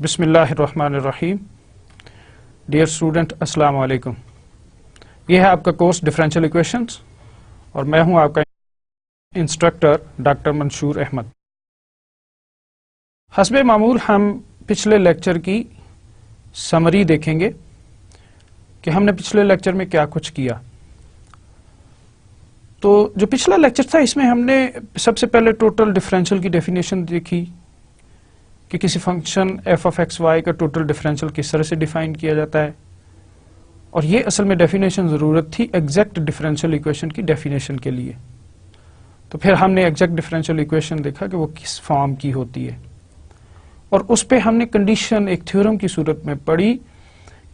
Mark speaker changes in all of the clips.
Speaker 1: बिस्मिल्लाहिर्रहमानिर्रहीम। Dear student, अस्सलाम वालेकुम। ये है आपका कोर्स डिफरेंशियल इक्वेशंस और मैं हूं आपका इंस्ट्रक्टर डॉक्टर मंशूर अहमद। हस्बे मामूल हम पिछले लेक्चर की समरी देखेंगे कि हमने पिछले लेक्चर में क्या कुछ किया। तो जो पिछला लेक्चर था इसमें हमने सबसे पहले टोटल डिफरेंशियल की डेफिनेशन देखी कि किसी function F of x Y का टोटल डिफरेंशियल किस तरह से डिफाइन किया जाता है, और ये असल में डेफिनेशन ज़रूरत थी एग्जैक्ट डिफरेंशियल इक्वेशन की डेफिनेशन के लिए। तो फिर हमने एग्जैक्ट डिफरेंशियल इक्वेशन देखा कि वो किस फॉर्म की होती है, और उस पर हमने कंडीशन एक थ्योरम की सूरत में पढ़ी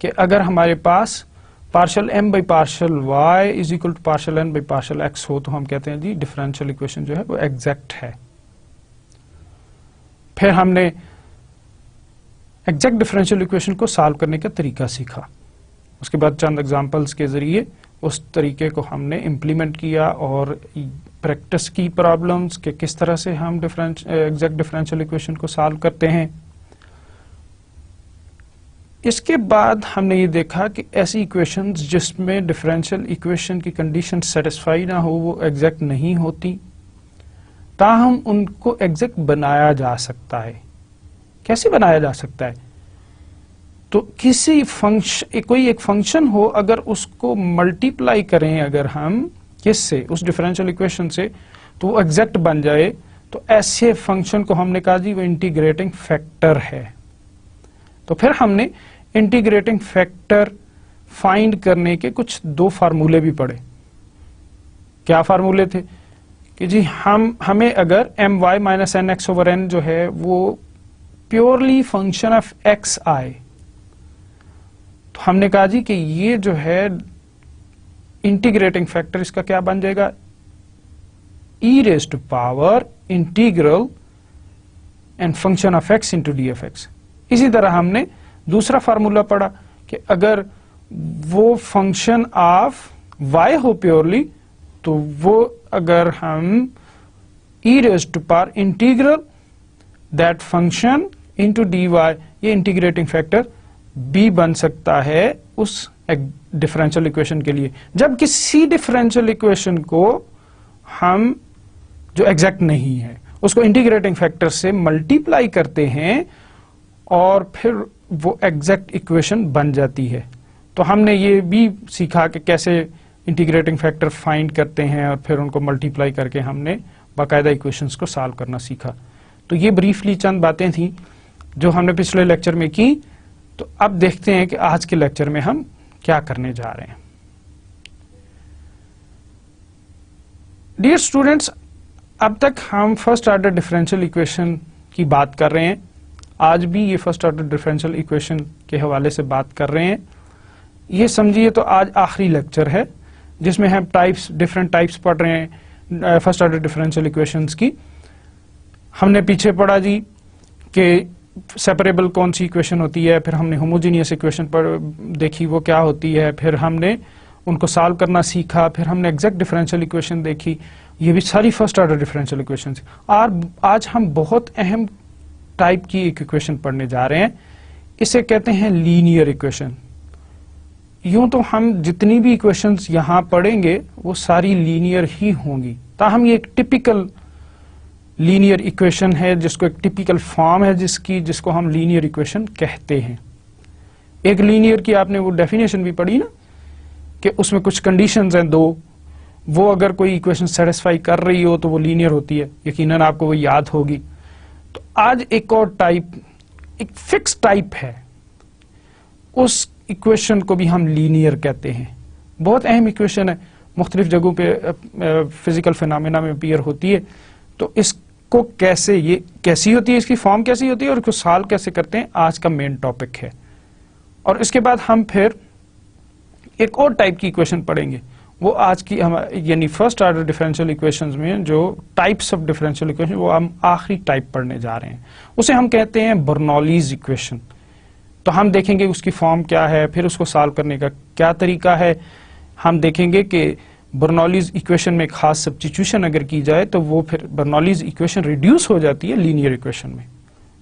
Speaker 1: कि अगर हमारे पास partial M by partial Y is equal to partial N by partial X हो तो हम कहते हैं जी डिफरेंशियल इक्वेशन जो है वो एग्जैक्ट है। फिर हमने एग्जैक्ट डिफरेंशियल इक्वेशन को सॉल्व करने का तरीका सीखा। उसके बाद चंद एग्जांपल्स के जरिए उस तरीके को हमने इम्प्लीमेंट किया और प्रैक्टिस की प्रॉब्लम्स के किस तरह से हम एग्जैक्ट डिफरेंशियल इक्वेशन को सॉल्व करते हैं। इसके बाद हमने ये देखा कि ऐसी इक्वेशंस जिसमें डिफरेंशियल इक्वेशन की कंडीशन सेटिस्फाई ना हो वो एग्जैक्ट नहीं होती, ताहम उनको एग्जैक्ट बनाया जा सकता है। कैसे बनाया जा सकता है? तो किसी फंक्शन, कोई एक फंक्शन हो, अगर उसको मल्टीप्लाई करें अगर हम किससे, उस डिफरेंशियल इक्वेशन से, तो वो एग्जैक्ट बन जाए। तो ऐसे फंक्शन को हमने कहा जी वो इंटीग्रेटिंग फैक्टर है। तो फिर हमने इंटीग्रेटिंग फैक्टर फाइंड करने के कुछ दो फार्मूले भी पढ़े। क्या फार्मूले थे कि जी हमें अगर M Y minus N X over N जो है वो प्योरली फंक्शन ऑफ एक्स आए, तो हमने कहा जी कि ये जो है इंटीग्रेटिंग फैक्टर इसका क्या बन जाएगा, E raise to power integral and function of x into D F X. इसी तरह हमने दूसरा फार्मूला पढ़ा कि अगर वो फंक्शन ऑफ वाई हो प्योरली, तो वो अगर हम E raise to power integral that function into D Y, ये इंटीग्रेटिंग फैक्टर बी बन सकता है उस डिफरेंशियल इक्वेशन के लिए। जब किसी डिफरेंशियल इक्वेशन को हम जो एग्जैक्ट नहीं है उसको इंटीग्रेटिंग फैक्टर से मल्टीप्लाई करते हैं और फिर वो एग्जैक्ट इक्वेशन बन जाती है। तो हमने ये भी सीखा कि कैसे इंटीग्रेटिंग फैक्टर फाइंड करते हैं और फिर उनको मल्टीप्लाई करके हमने बाकायदा इक्वेशंस को सॉल्व करना सीखा। तो ये ब्रीफली चंद बातें थी जो हमने पिछले लेक्चर में की। तो अब देखते हैं कि आज के लेक्चर में हम क्या करने जा रहे हैं। डियर स्टूडेंट्स, अब तक हम फर्स्ट ऑर्डर डिफरेंशियल इक्वेशन की बात कर रहे हैं। आज भी ये फर्स्ट ऑर्डर डिफरेंशियल इक्वेशन के हवाले से बात कर रहे हैं। ये समझिए तो आज आखिरी लेक्चर है जिसमें हम डिफरेंट टाइप्स पढ़ रहे हैं फर्स्ट ऑर्डर डिफरेंशियल इक्वेशंस की। हमने पीछे पढ़ा जी कि सेपरेबल कौन सी इक्वेशन होती है, फिर हमने होमोजीनियस इक्वेशन पर देखी वो क्या होती है, फिर हमने उनको सॉल्व करना सीखा, फिर हमने एग्जैक्ट डिफरेंशियल इक्वेशन देखी। ये भी सारी फर्स्ट ऑर्डर डिफरेंशियल इक्वेशन। और आज हम बहुत अहम टाइप की एक इक्वेशन पढ़ने जा रहे हैं। इसे कहते हैं लीनियर इक्वेशन। यूं तो हम जितनी भी इक्वेशंस यहां पढ़ेंगे वो सारी लीनियर ही होंगी, ताहम ये एक टिपिकल लीनियर इक्वेशन है, जिसको एक टिपिकल फॉर्म है जिसको हम लीनियर इक्वेशन कहते हैं। एक लीनियर की आपने वो डेफिनेशन भी पढ़ी ना कि उसमें कुछ कंडीशंस हैं दो, वो अगर कोई इक्वेशन सेटिस्फाई कर रही हो तो वो लीनियर होती है। यकीनन आपको वो याद होगी। तो आज एक और टाइप, एक फिक्स टाइप है, उस इक्वेशन को भी हम लीनियर कहते हैं। बहुत अहम इक्वेशन है, मुख्तलिफ जगहों पे फिजिकल फिनोमेना में अपीयर होती है। तो इसको कैसे, ये कैसी होती है, इसकी फॉर्म कैसी होती है और इसको सॉल्व कैसे करते हैं, आज का मेन टॉपिक है। और इसके बाद हम फिर एक और टाइप की इक्वेशन पढ़ेंगे। वो आज की यानी फर्स्ट ऑर्डर डिफरेंशियल इक्वेशंस में जो टाइप्स ऑफ डिफरेंशियल इक्वेशन, वो हम आखिरी टाइप पढ़ने जा रहे हैं। उसे हम कहते हैं बर्नौलीज इक्वेशन। तो हम देखेंगे उसकी फॉर्म क्या है, फिर उसको सॉल्व करने का क्या तरीका है। हम देखेंगे कि बर्नौलीज इक्वेशन में खास सब्स्टिट्यूशन अगर की जाए तो वो फिर बर्नौलीज इक्वेशन रिड्यूस हो जाती है लीनियर इक्वेशन में।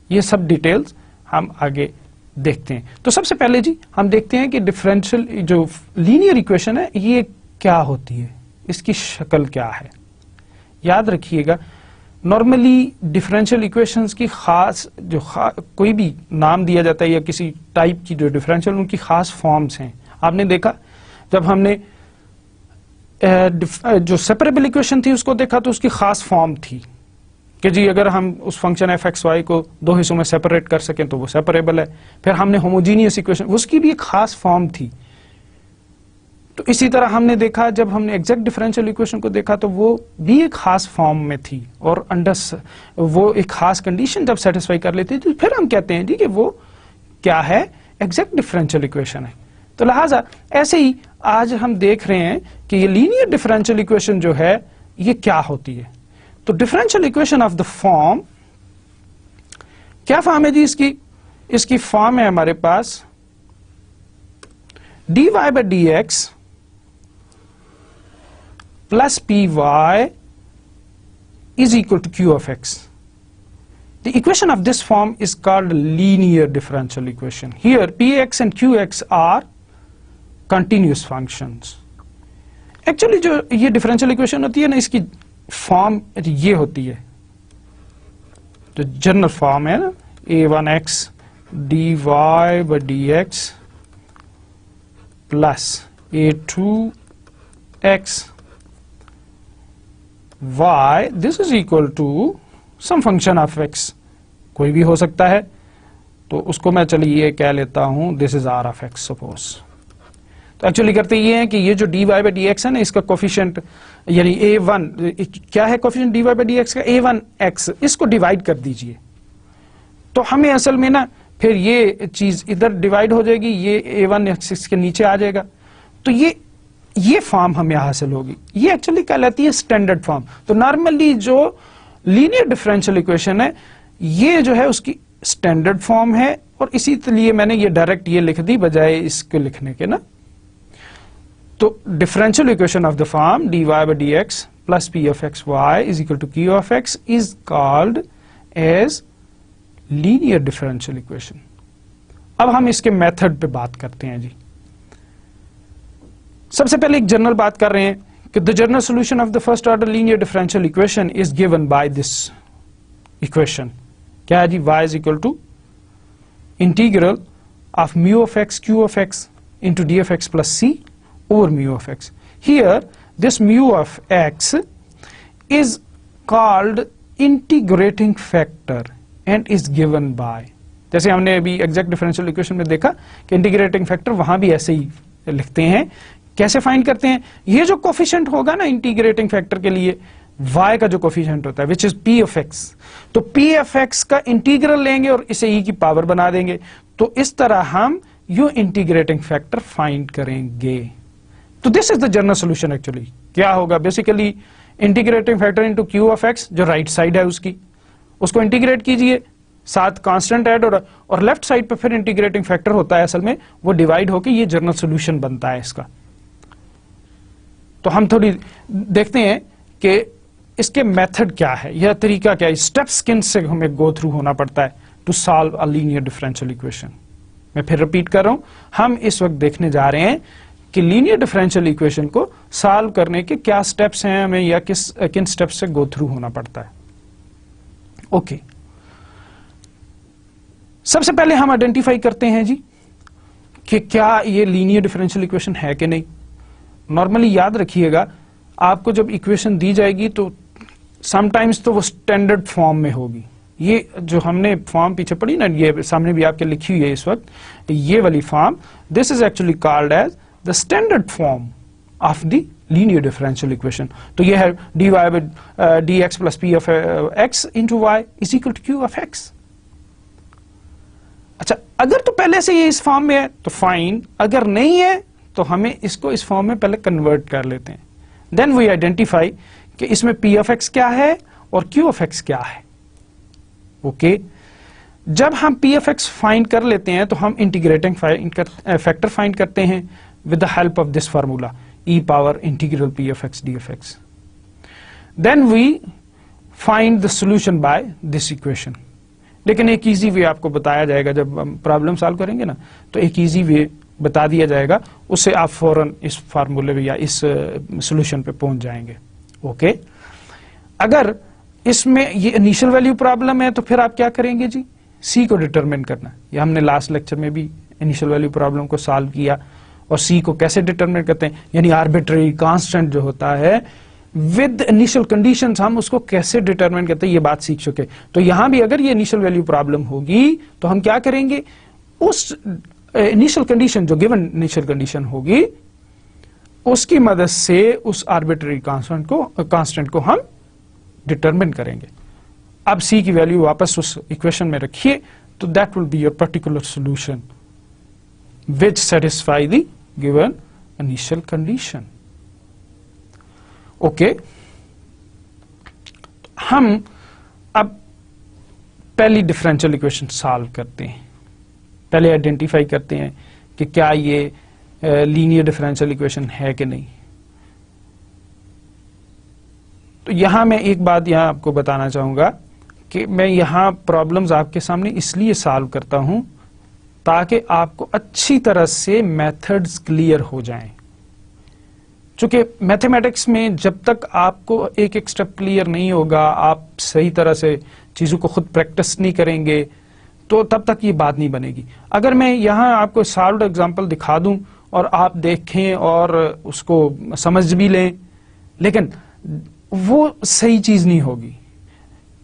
Speaker 1: ये सब डिटेल्स हम आगे देखते हैं। तो सबसे पहले जी हम देखते हैं कि डिफरेंशियल जो लीनियर इक्वेशन है ये क्या होती है, इसकी शक्ल क्या है। याद रखिएगा नॉर्मली डिफरेंशियल इक्वेशंस की खास कोई भी नाम दिया जाता है या किसी टाइप की जो डिफरेंशियल उनकी खास फॉर्म्स हैं। आपने देखा जब हमने जो सेपरेबल इक्वेशन थी उसको देखा तो उसकी खास फॉर्म थी कि जी अगर हम उस फंक्शन एफ एक्स वाई को दो हिस्सों में सेपरेट कर सकें तो वो सेपरेबल है। फिर हमने होमोजीनियस इक्वेशन उसकी भी एक खास फॉर्म थी। तो इसी तरह हमने देखा जब हमने एग्जैक्ट डिफरेंशियल इक्वेशन को देखा तो वो भी एक खास फॉर्म में थी और अंडर वो एक खास कंडीशन जब सेटिस्फाई कर लेती तो फिर हम कहते हैं जी कि वो क्या है, एग्जैक्ट डिफरेंशियल इक्वेशन है। तो लिहाजा ऐसे ही आज हम देख रहे हैं कि ये लीनियर डिफरेंशियल इक्वेशन जो है ये क्या होती है। तो differential equation of the form, क्या फॉर्म है जी इसकी फॉर्म है हमारे पास dy by dx plus py is equal to q of x. The equation of this form is called linear differential equation. Here px and qx are continuous functions. Actually जो ये differential equation होती है ना इसकी form ये होती है, जो जनरल फॉर्म है ना a1x dy by dx plus a2x y, this is equal to some function of x, कोई भी हो सकता है। तो उसको मैं चलिए ये कह लेता हूं this is r of x suppose. तो एक्चुअली करते ये हैं कि ये जो dy by dx है ना इसका कोफिशिएंट यानी a1 क्या है, कोफिशिएंट dy by dx का a1x, इसको डिवाइड कर दीजिए तो हमें असल में ना फिर ये चीज इधर डिवाइड हो जाएगी, ये a1x के नीचे आ जाएगा। तो ये फॉर्म हमें हासिल होगी। ये एक्चुअली कहलाती है स्टैंडर्ड फॉर्म। तो नॉर्मली जो लीनियर डिफरेंशियल इक्वेशन है ये जो है उसकी स्टैंडर्ड फॉर्म है और इसीलिए मैंने ये डायरेक्ट ये लिख दी बजाय इसको लिखने के ना। तो differential equation of the form dy by dx plus p of x y is equal to q of x is called as linear differential equation. अब हम इसके मेथड पे बात करते हैं जी। सबसे पहले एक जनरल बात कर रहे हैं कि the general solution of the first order linear differential equation is given by this equation. क्या है जी, y is equal to integral of mu of X Q of x into D of x plus C over mu of X. Here this mu of X is called integrating factor and is given by, जैसे हमने अभी exact differential equation में देखा कि integrating factor वहां भी ऐसे ही लिखते हैं। कैसे फाइंड करते हैं, ये जो कोफिशिएंट होगा ना इंटीग्रेटिंग फैक्टर के लिए y का जो कोफिशिएंट होता है which is p of x, तो p ऑफ x का इंटीग्रल लेंगे और इसे e की पावर बना देंगे। तो इस तरह हम यू इंटीग्रेटिंग फैक्टर फाइंड करेंगे। तो this is the general solution. Actually क्या होगा, basically integrating factor into q of x जो राइट साइड है उसको इंटीग्रेट कीजिए, साथ कांस्टेंट ऐड और लेफ्ट साइड पे फिर इंटीग्रेटिंग फैक्टर होता है असल में वो डिवाइड होके ये जनरल सॉल्यूशन बनता है इसका। तो हम थोड़ी देखते हैं कि इसके मेथड क्या है, यह तरीका क्या है, स्टेप्स किन से हमें गो थ्रू होना पड़ता है to solve a linear differential equation. मैं फिर रिपीट कर रहा हूं, हम इस वक्त देखने जा रहे हैं कि लीनियर डिफरेंशियल इक्वेशन को सॉल्व करने के क्या स्टेप्स हैं हमें या किन स्टेप्स से गो थ्रू होना पड़ता है। ओके सबसे पहले हम आइडेंटिफाई करते हैं जी कि क्या ये लीनियर डिफरेंशियल इक्वेशन है कि नहीं। नॉर्मली याद रखिएगा आपको जब इक्वेशन दी जाएगी तो समटाइम्स तो वो स्टैंडर्ड फॉर्म में होगी। ये जो हमने फॉर्म पीछे पढ़ी ना, ये सामने भी आपके लिखी हुई है इस वक्त, ये वाली form, this is actually called as the standard form of the linear differential equation. तो ये है dy by dx plus p of x into y is equal to q of x। अच्छा, अगर तो पहले से ये इस फॉर्म में है तो फाइन, अगर नहीं है तो हमें इसको इस फॉर्म में पहले कन्वर्ट कर लेते हैं। देन वी आइडेंटिफाई कि इसमें p of x क्या है और q of x क्या है। ओके जब हम p of x फाइंड कर लेते हैं तो हम इंटीग्रेटिंग फैक्टर फाइंड करते हैं with the help of this formula e power integral p of x d of x. Then we find the solution by this equation. लेकिन एक इजी वे आपको बताया जाएगा जब हम प्रॉब्लम सॉल्व करेंगे ना, तो एक इजी वे बता दिया जाएगा, उससे आप फौरन इस फार्मूले पे या इस सॉल्यूशन पे पहुंच जाएंगे। ओके, अगर इसमें ये इनिशियल वैल्यू प्रॉब्लम है तो फिर आप क्या करेंगे जी, सी को डिटरमिन करना। ये हमने लास्ट लेक्चर में भी इनिशियल वैल्यू प्रॉब्लम को सॉल्व किया, और सी को कैसे डिटरमिन करते हैं, यानी आर्बिट्रेरी कांस्टेंट जो होता है विद इनिशियल कंडीशंस, हम उसको कैसे डिटरमिन करते हैं ये बात सीख चुके। तो यहां भी अगर ये इनिशियल वैल्यू प्रॉब्लम होगी तो हम क्या करेंगे, उस इनिशियल कंडीशन जो गिवन इनिशियल कंडीशन होगी उसकी मदद से उस आर्बिट्रेरी कांस्टेंट को हम डिटरमिन करेंगे। अब सी की वैल्यू वापस उस इक्वेशन में रखिए, तो that will be your particular solution which satisfy the given initial condition. Okay, हम अब पहली डिफरेंशियल इक्वेशन सॉल्व करते हैं। पहले आइडेंटिफाई करते हैं कि क्या ये लीनियर डिफरेंशियल इक्वेशन है कि नहीं। तो यहां मैं एक बात यहां आपको बताना चाहूंगा कि मैं यहां प्रॉब्लम्स आपके सामने इसलिए सॉल्व करता हूं ताकि आपको अच्छी तरह से मेथड्स क्लियर हो जाएं। चूंकि मैथमेटिक्स में जब तक आपको एक एक स्टेप क्लियर नहीं होगा, आप सही तरह से चीजों को खुद प्रैक्टिस नहीं करेंगे, तो तब तक ये बात नहीं बनेगी। अगर मैं यहां आपको सॉल्व्ड एग्जांपल दिखा दूं और आप देखें और उसको समझ भी लें, लेकिन वो सही चीज नहीं होगी।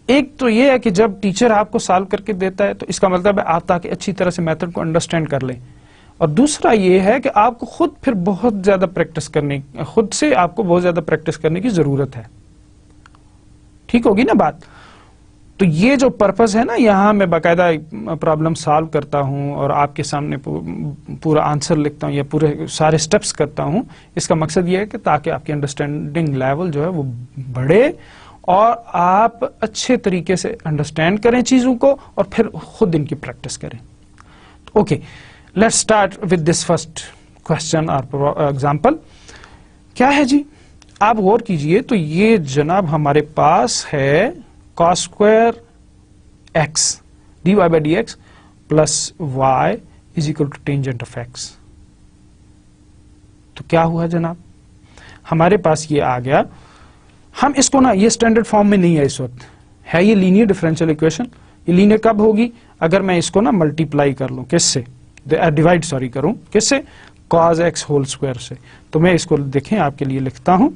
Speaker 1: एक तो ये है कि जब टीचर आपको सॉल्व करके देता है तो इसका मतलब है आप ताकि अच्छी तरह से मेथड को अंडरस्टैंड कर लें, और दूसरा ये है कि आपको खुद फिर बहुत ज्यादा प्रैक्टिस करने, खुद से आपको बहुत ज्यादा प्रैक्टिस करने की जरूरत है। ठीक होगी ना बात। तो ये जो पर्पस है ना, यहां मैं बाकायदा प्रॉब्लम सॉल्व करता हूं और आपके सामने पूरा आंसर लिखता हूं या पूरे सारे स्टेप्स करता हूं, इसका मकसद ये है कि ताकि आपकी अंडरस्टैंडिंग लेवल जो है वो बढ़े और आप अच्छे तरीके से अंडरस्टैंड करें चीजों को और फिर खुद इनकी प्रैक्टिस करें। Okay, let's start with this first question और एग्जांपल। क्या है जी, आप गौर कीजिए। तो ये जनाब हमारे पास है cos square x dy by dx plus y is equal to tangent of x। तो क्या हुआ जनाब, हमारे पास ये आ गया। हम इसको ना, ये स्टैंडर्ड फॉर्म में नहीं है इस वक्त, है ये लीनियर डिफरेंशियल इक्वेशन। ये लीनियर कब होगी, अगर मैं इसको ना मल्टीप्लाई कर लूं, किससे, डिवाइड सॉरी करूं, किससे, cos x होल स्क्वायर से। तो मैं इसको देखें आपके लिए लिखता हूं,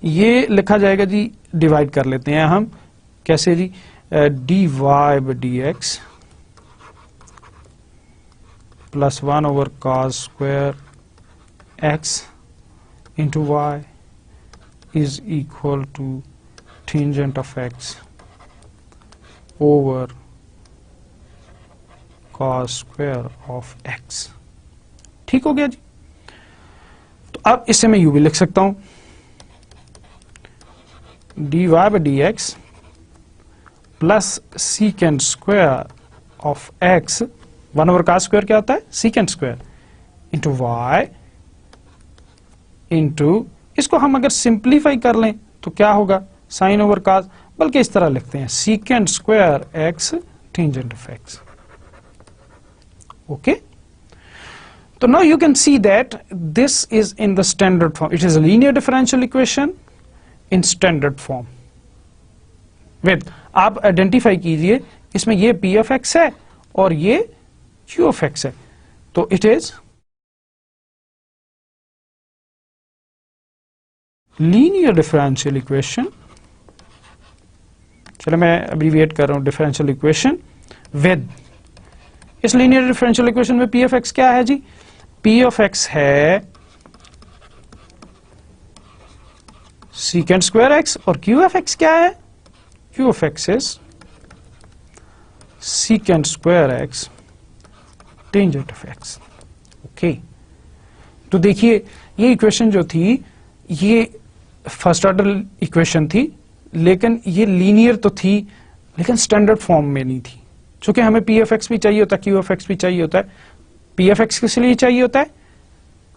Speaker 1: ये लिखा जाएगा जी, डिवाइड कर लेते हैं हम, कैसे जी, dy by dx plus 1 over cos square x into y is equal to tangent of x over cos square of x। ठीक हो गया जी। तो अब इससे मैं यू भी लिख सकता हूं, dy by dx plus secant square of x, 1 over cos square क्या होता है, secant square into y into, इसको हम अगर सिंप्लीफाई कर लें तो क्या होगा, साइन ओवर कॉस, बल्कि इस तरह लिखते हैं secant square X tangent of x. Okay, तो now you can see that this is in the standard form, it is a linear differential equation in standard form. With, आप identify कीजिए, इसमें ये पी ऑफ एक्स है और ये Q of x है, तो it is linear differential equation. चलो मैं अब्रीविएट कर रहा हूं, डिफरेंशियल इक्वेशन विद, इस लीनियर डिफरेंशियल इक्वेशन में पी ऑफ एक्स क्या है जी, पी ऑफ एक्स है सीकेंट स्क्वायर एक्स, और क्यू ऑफ एक्स क्या है, Q of X is secant square X tangent of x. Okay, तो देखिए ये इक्वेशन जो थी ये फर्स्ट ऑर्डर इक्वेशन थी, लेकिन ये लीनियर तो थी लेकिन स्टैंडर्ड फॉर्म में नहीं थी। चूंकि हमें पी एफ एक्स भी चाहिए होता है, क्यू एफ एक्स भी चाहिए होता है। पी एफ एक्स किस लिए चाहिए होता है,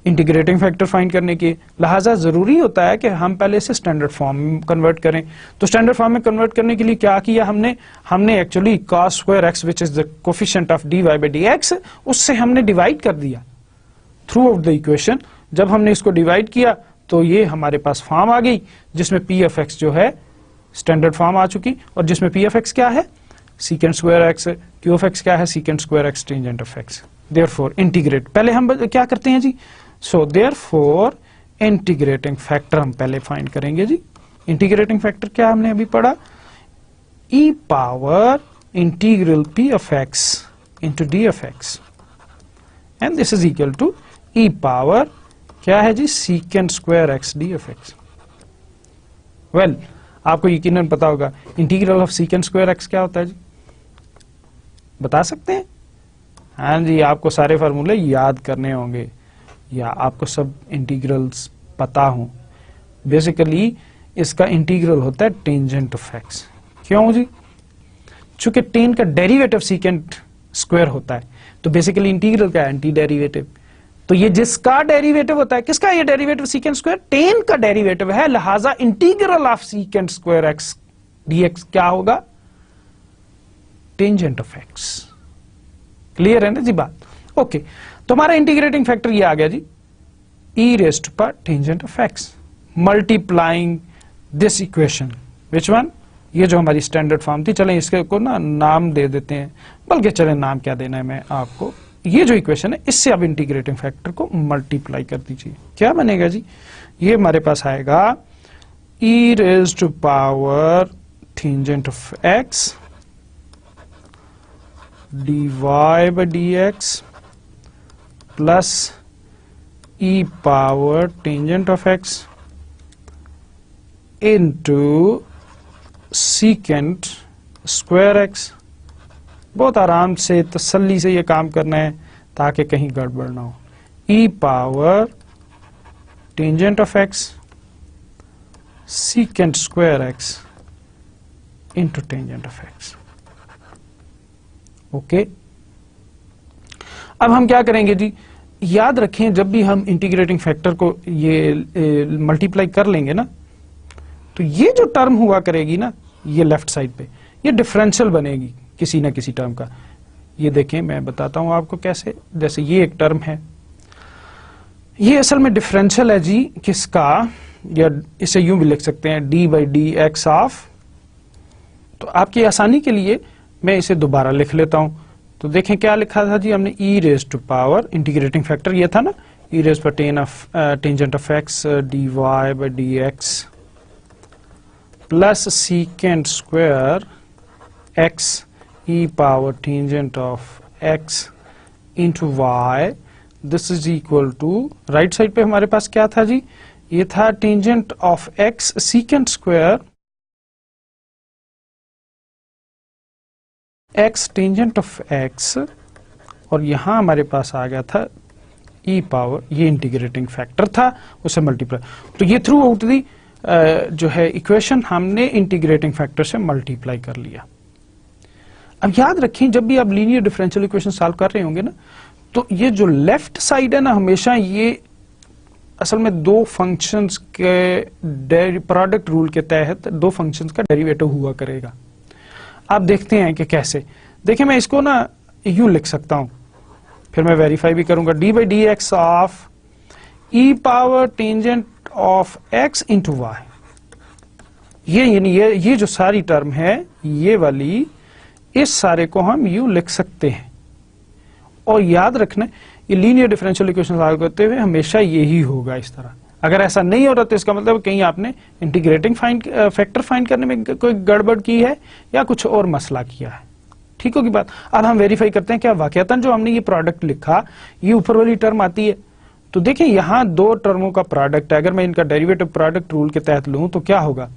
Speaker 1: इंटीग्रेटिंग फैक्टर फाइंड करने के, लिहाजा जरूरी होता है कि हम पहले इसे स्टैंडर्ड फॉर्म में कन्वर्ट करें। तो स्टैंडर्ड फॉर्म में कन्वर्ट करने के लिए क्या किया हमने actually cos square x which is the coefficient of dy by dx, उससे हमने डिवाइड कर दिया थ्रू आउट द इक्वेशन। जब हमने इसको डिवाइड किया तो ये हमारे पास फॉर्म आ गई जिसमें p ऑफ x जो है स्टैंडर्ड फॉर्म आ चुकी, और जिसमें p ऑफ x क्या है secant square x, q of x क्या है secant square x tangent of x। Therefore integrate, पहले हम क्या करते हैं जी, सो देयरफॉर इंटीग्रेटिंग फैक्टर हम पहले फाइंड करेंगे जी। इंटीग्रेटिंग फैक्टर क्या हमने अभी पढ़ा, e power integral p of x into d of x and this is equal to e power क्या है जी secant square x d of x। Well आपको यकीनन पता होगा integral of secant square x क्या होता है जी, बता सकते हैं? हाँ जी, आपको सारे फार्मूले याद करने होंगे या आपको सब इंटीग्रल्स पता हो। बेसिकली इसका इंटीग्रल होता है टेंजेंट ऑफ x। क्यों जी? चूंकि टेन का डेरिवेटिव सीकेंट स्क्वायर होता है, तो बेसिकली इंटीग्रल क्या है एंटी डेरिवेटिव। तो ये जिसका डेरिवेटिव होता है, किसका ये डेरिवेटिव सीकेंट स्क्वायर, टेन का डेरिवेटिव है, लिहाजा integral of secant square x dx क्या होगा, टेंजेंट ऑफ x। क्लियर है ना जी बात? ओके, तो हमारा इंटीग्रेटिंग फैक्टर ये आ गया जी e रेज्ड पर tangent of x multiplying this equation, which one, ये जो हमारी स्टैंडर्ड फॉर्म थी। चलें इसके को ना नाम दे देते हैं, बल्कि चलें नाम क्या देना है मैं आपको, ये जो इक्वेशन है इससे अब इंटीग्रेटिंग फैक्टर को मल्टीप्लाई कर दीजिए। क्या बनेगा जी, ये हमारे पास आएगा e raised to power tangent of x dy by dx plus e power tangent of x into secant square x। बहुत आराम से तसल्ली से ये काम करना है ताकि कहीं गड़बड़ ना हो। e power tangent of x secant square x into tangent of x। Okay, अब हम क्या करेंगे जी, याद रखें जब भी हम इंटीग्रेटिंग फैक्टर को ये मल्टीप्लाई कर लेंगे ना, तो ये जो टर्म हुआ करेगी ना ये लेफ्ट साइड पे, ये डिफरेंशियल बनेगी किसी ना किसी टर्म का। ये देखें मैं बताता हूं आपको कैसे। जैसे ये एक टर्म है, ये असल में डिफरेंशियल है जी किसका, या इसे यूं भी लिख सकते हैं D by D x of. तो आपकी आसानी के लिए मैं इसे दोबारा लिख लेता हूं। तो देखें क्या लिखा था जी हमने, e raise to power, integrating factor ये था ना, e रेज पर tangent of x dy by dx plus secant square x e power tangent of x into y। This is equal to, right side पे हमारे पास क्या था जी, ये था tangent of x secant square x tangent of x, और यहां हमारे पास आ गया था e पावर, ये इंटीग्रेटिंग फैक्टर था उसे मल्टीप्लाई। तो ये थ्रू आउट दी जो है इक्वेशन हमने इंटीग्रेटिंग फैक्टर से मल्टीप्लाई कर लिया। अब याद रखें जब भी आप लीनियर डिफरेंशियल इक्वेशन सॉल्व कर रहे होंगे ना, तो ये जो लेफ्ट साइड है ना, हमेशा ये असल में दो फंक्शंस के प्रोडक्ट रूल के तहत दो फंक्शंस का डेरिवेटिव हुआ करेगा। आप देखते हैं कि कैसे। देखिए मैं इसको ना यूं लिख सकता हूं, फिर मैं वेरीफाई भी करूंगा, D by D x of E power tangent of x into Y. ये यानी ये जो सारी टर्म है ये वाली, इस सारे को हम यूं लिख सकते हैं। और याद रखना ये लीनियर डिफरेंशियल इक्वेशन सॉल्व करते हुए हमेशा यही होगा इस तरह। अगर ऐसा नहीं हो रहा तो इसका मतलब कहीं आपने इंटीग्रेटिंग फैक्टर फाइंड करने में कोई गड़बड़ की है या कुछ और मसला किया है। ठीक होगी बात। अब हम वेरीफाई करते हैं क्या वाकयातन जो हमने ये प्रोडक्ट लिखा ये ऊपर वाली टर्म आती है। तो देखिए यहां दो टर्मों का प्रोडक्ट है, अगर मैं इनका डेरिवेटिव प्रोडक्ट रूल के तहत लूं तो क्या होगा,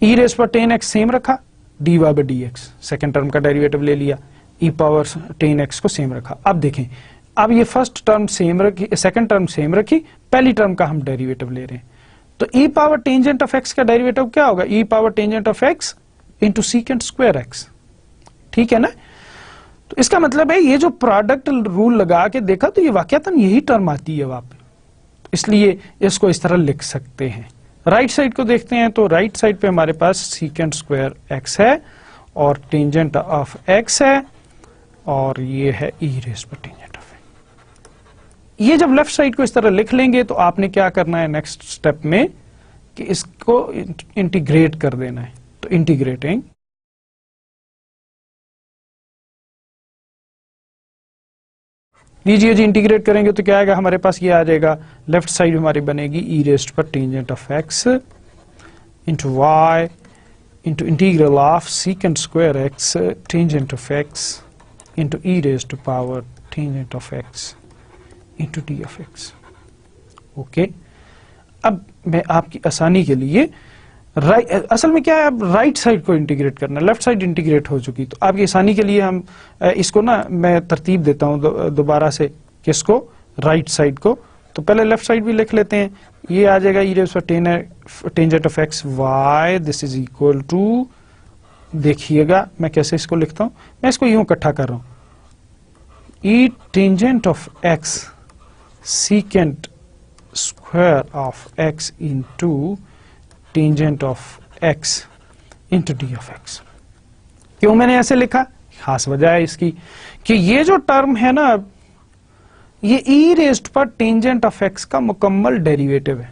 Speaker 1: ई रेज पर 10x सेम रखा, D Y by D X second term का डेरिवेटिव ले लिया, ई पावर 10x को सेम रखा। अब देखें, अब ये फर्स्ट टर्म सेम रखी, सेकंड टर्म सेम रखी, पहली टर्म का हम डेरिवेटिव ले रहे हैं। तो ई पावर टेंजेंट ऑफ x का डेरिवेटिव क्या होगा, E power tangent of x into secant square x। ठीक है ना। तो इसका मतलब है ये जो प्रोडक्ट रूल लगा के देखा तो ये वाकयातन यही टर्म आती है वहां पे। इसलिए इसको इस तरह लिख सकते हैं। राइट साइड को देखते हैं तो राइट साइड पे हमारे पास सीकेंट स्क्वायर एक्स है और टेंजेंट ऑफ एक्स है और ये है ई रेज़ पर टेंजेंट ऑफ एक्स। ये जब लेफ्ट साइड को इस तरह लिख लेंगे तो आपने क्या करना है नेक्स्ट स्टेप में कि इसको इंटीग्रेट कर देना है। तो इंटीग्रेटिंग लीजिए जी, इंटीग्रेट करेंगे तो क्या आएगा हमारे पास, ये आ जाएगा लेफ्ट साइड हमारी बनेगी ई रेज़्ड पर tangent of x into Y into integral of secant square X tangent of x into E raised to power tangent of x into D of x. Okay, अब मैं आपकी आसानी के लिए असल में क्या है, अब राइट साइड को इंटीग्रेट करना है, लेफ्ट साइड इंटीग्रेट हो चुकी, तो आपकी आसानी के लिए हम इसको ना मैं तरतीब देता हूं दोबारा से, किसको, राइट साइड को। तो पहले लेफ्ट साइड भी लिख लेते हैं, ये आ जाएगा ई रेज़ पर tangent of x Y, this is equal to, देखिएगा मैं कैसे इसको लिखता हूं, मैं इसको यूं इकट्ठा कर रहा हूं, E tangent of X secant square of x into tangent of x into D of X. क्यों मैंने ऐसे लिखा, खास वजह है इसकी कि ये जो टर्म है ना, ये ई रेज़्ड पर टेंजेंट ऑफ एक्स का मुकम्मल डेरिवेटिव है।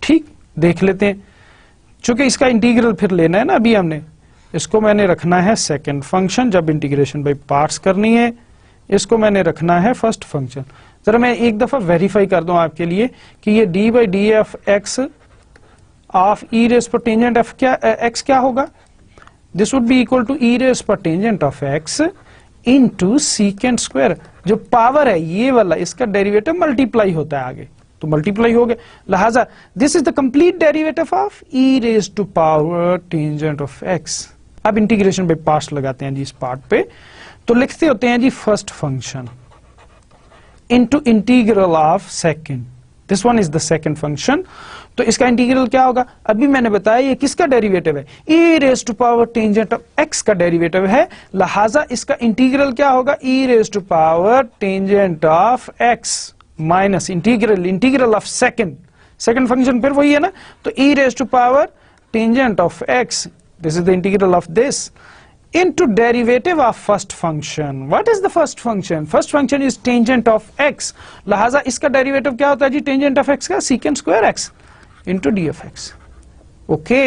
Speaker 1: ठीक, देख लेते हैं, चूंकि इसका इंटीग्रल फिर लेना है ना, अभी हमने इसको मैंने रखना है सेकंड फंक्शन, जब इंटीग्रेशन बाय पार्ट्स करनी है इसको मैंने रखना है फर्स्ट फंक्शन। जरा मैं एक दफा वेरीफाई कर दूं आपके लिए कि ये D by D F X of E raise पर टेंजेंट ऑफ क्या एक्स क्या होगा, this would be equal to E raise पर tangent of x into secant square, जो पावर है ये वाला, इसका डेरिवेटिव मल्टीप्लाई होता है आगे, तो मल्टीप्लाई हो गया, लिहाजा this is the complete derivative of E raise to power tangent of x. अब इंटीग्रेशन पे पार्ट्स लगाते हैं जी, इस पार्ट पे तो लिखते होते हैं जी first function into integral of second, this one is the second function. तो इसका इंटीग्रल क्या होगा, अभी मैंने बताया ये किसका डेरिवेटिव है, e raise to power tangent of x का डेरिवेटिव है, लिहाजा इसका इंटीग्रल क्या होगा, e raise to power tangent of x minus integral of second function फिर वही है ना, तो e raise to power tangent of x, this is the integral of this, into derivative of first function. What is the first function? First function is tangent of x. लिहाजा इसका derivative क्या होता है जी, tangent of x का secant square x into d of x. Okay,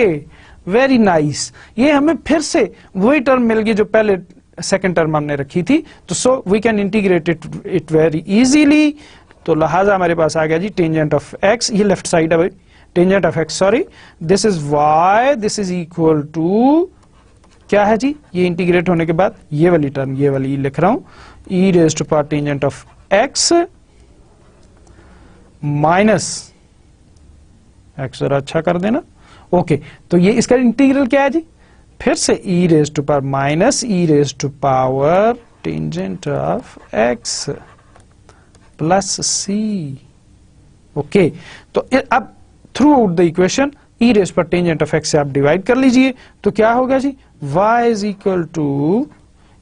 Speaker 1: very nice. ये हमें फिर से वही टर्म मिल गई जो पहले सेकंड टर्म हमने रखी थी, तो so we can integrate it very easily. तो लिहाजा हमारे पास आ गया जी टेंजेंट ऑफ x, ये लेफ्ट साइड है भाई, tangent of x, sorry, this is y, this is equal to क्या है जी, ये इंटीग्रेट होने के बाद ये वाली टर्म, ये वाली लिख रहा हूं, E raised to power tangent of x minus X, जरा अच्छा कर देना। ओके, तो ये इसका इंटीग्रल क्या है जी, फिर से E raised to power minus E raised to power tangent of x plus C. Okay, तो अब throughout the equation E raise पर टेंजेंट ऑफ एक्स से आप डिवाइड कर लीजिए, तो क्या होगा जी, y is equal to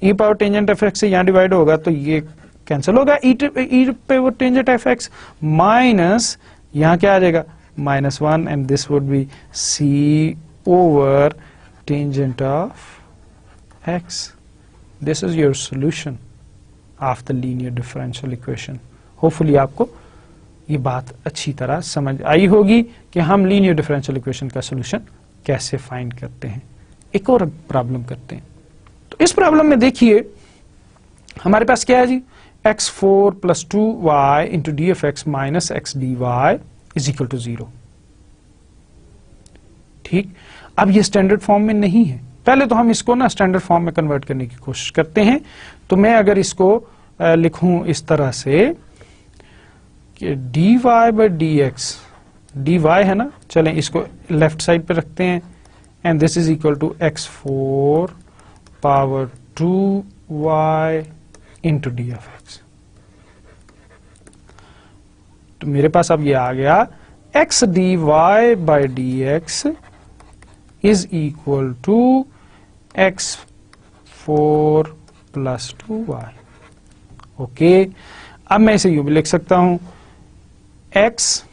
Speaker 1: E power tangent of X से यहां डिवाइड होगा तो ये कैंसिल होगा, E power tangent of x minus यहां क्या आ जाएगा -1 and this would be c over tangent of x. This is your solution of the linear differential equation. Hopefully आपको ये बात अच्छी तरह समझ आई होगी कि हम लीनियर डिफरेंशियल इक्वेशन का सॉल्यूशन कैसे फाइंड करते हैं। एक और प्रॉब्लम करते हैं, तो इस प्रॉब्लम में देखिए हमारे पास क्या है जी, x4 + 2y into D F x minus x d y is equal to 0। ठीक, अब ये स्टैंडर्ड फॉर्म में नहीं है, पहले तो हम इसको ना स्टैंडर्ड फॉर्म में कन्वर्ट करने की कोशिश करते हैं। तो मैं अगर इसको लिखूं इस तरह से कि dy by D x, dy है ना, चलें इसको लेफ्ट साइड पे रखते हैं, and this is equal to x4 power 2y into d of x। तो मेरे पास अब ये आ गया x dy by dx is equal to x4 + 2y। Okay, अब मैं इसे यूं भी लिख सकता हूं x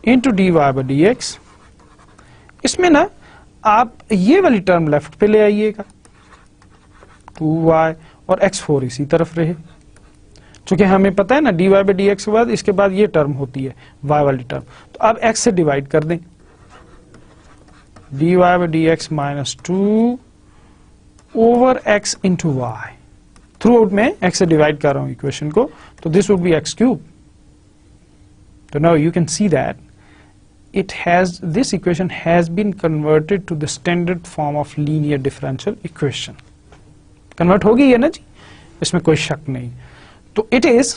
Speaker 1: into D Y by D x. इसमें ना आप ये वाली टर्म लेफ्ट पे ले आइएगा, 2y और x4 इसी तरफ रहे, क्योंकि हमें पता है ना dy बाई डी एक्स के बाद इसके बाद ये टर्म होती है y वाली टर्म, तो अब x से डिवाइड कर दें, dy by D x minus 2 over x into Y. Throughout में x से डिवाइड कर रहा हूं इक्वेशन को, तो this would be x cube. तो now you can see that this equation has been converted to the standard form of linear differential equation. Convert हो गई है ना जी, इसमें कोई शक नहीं। तो it is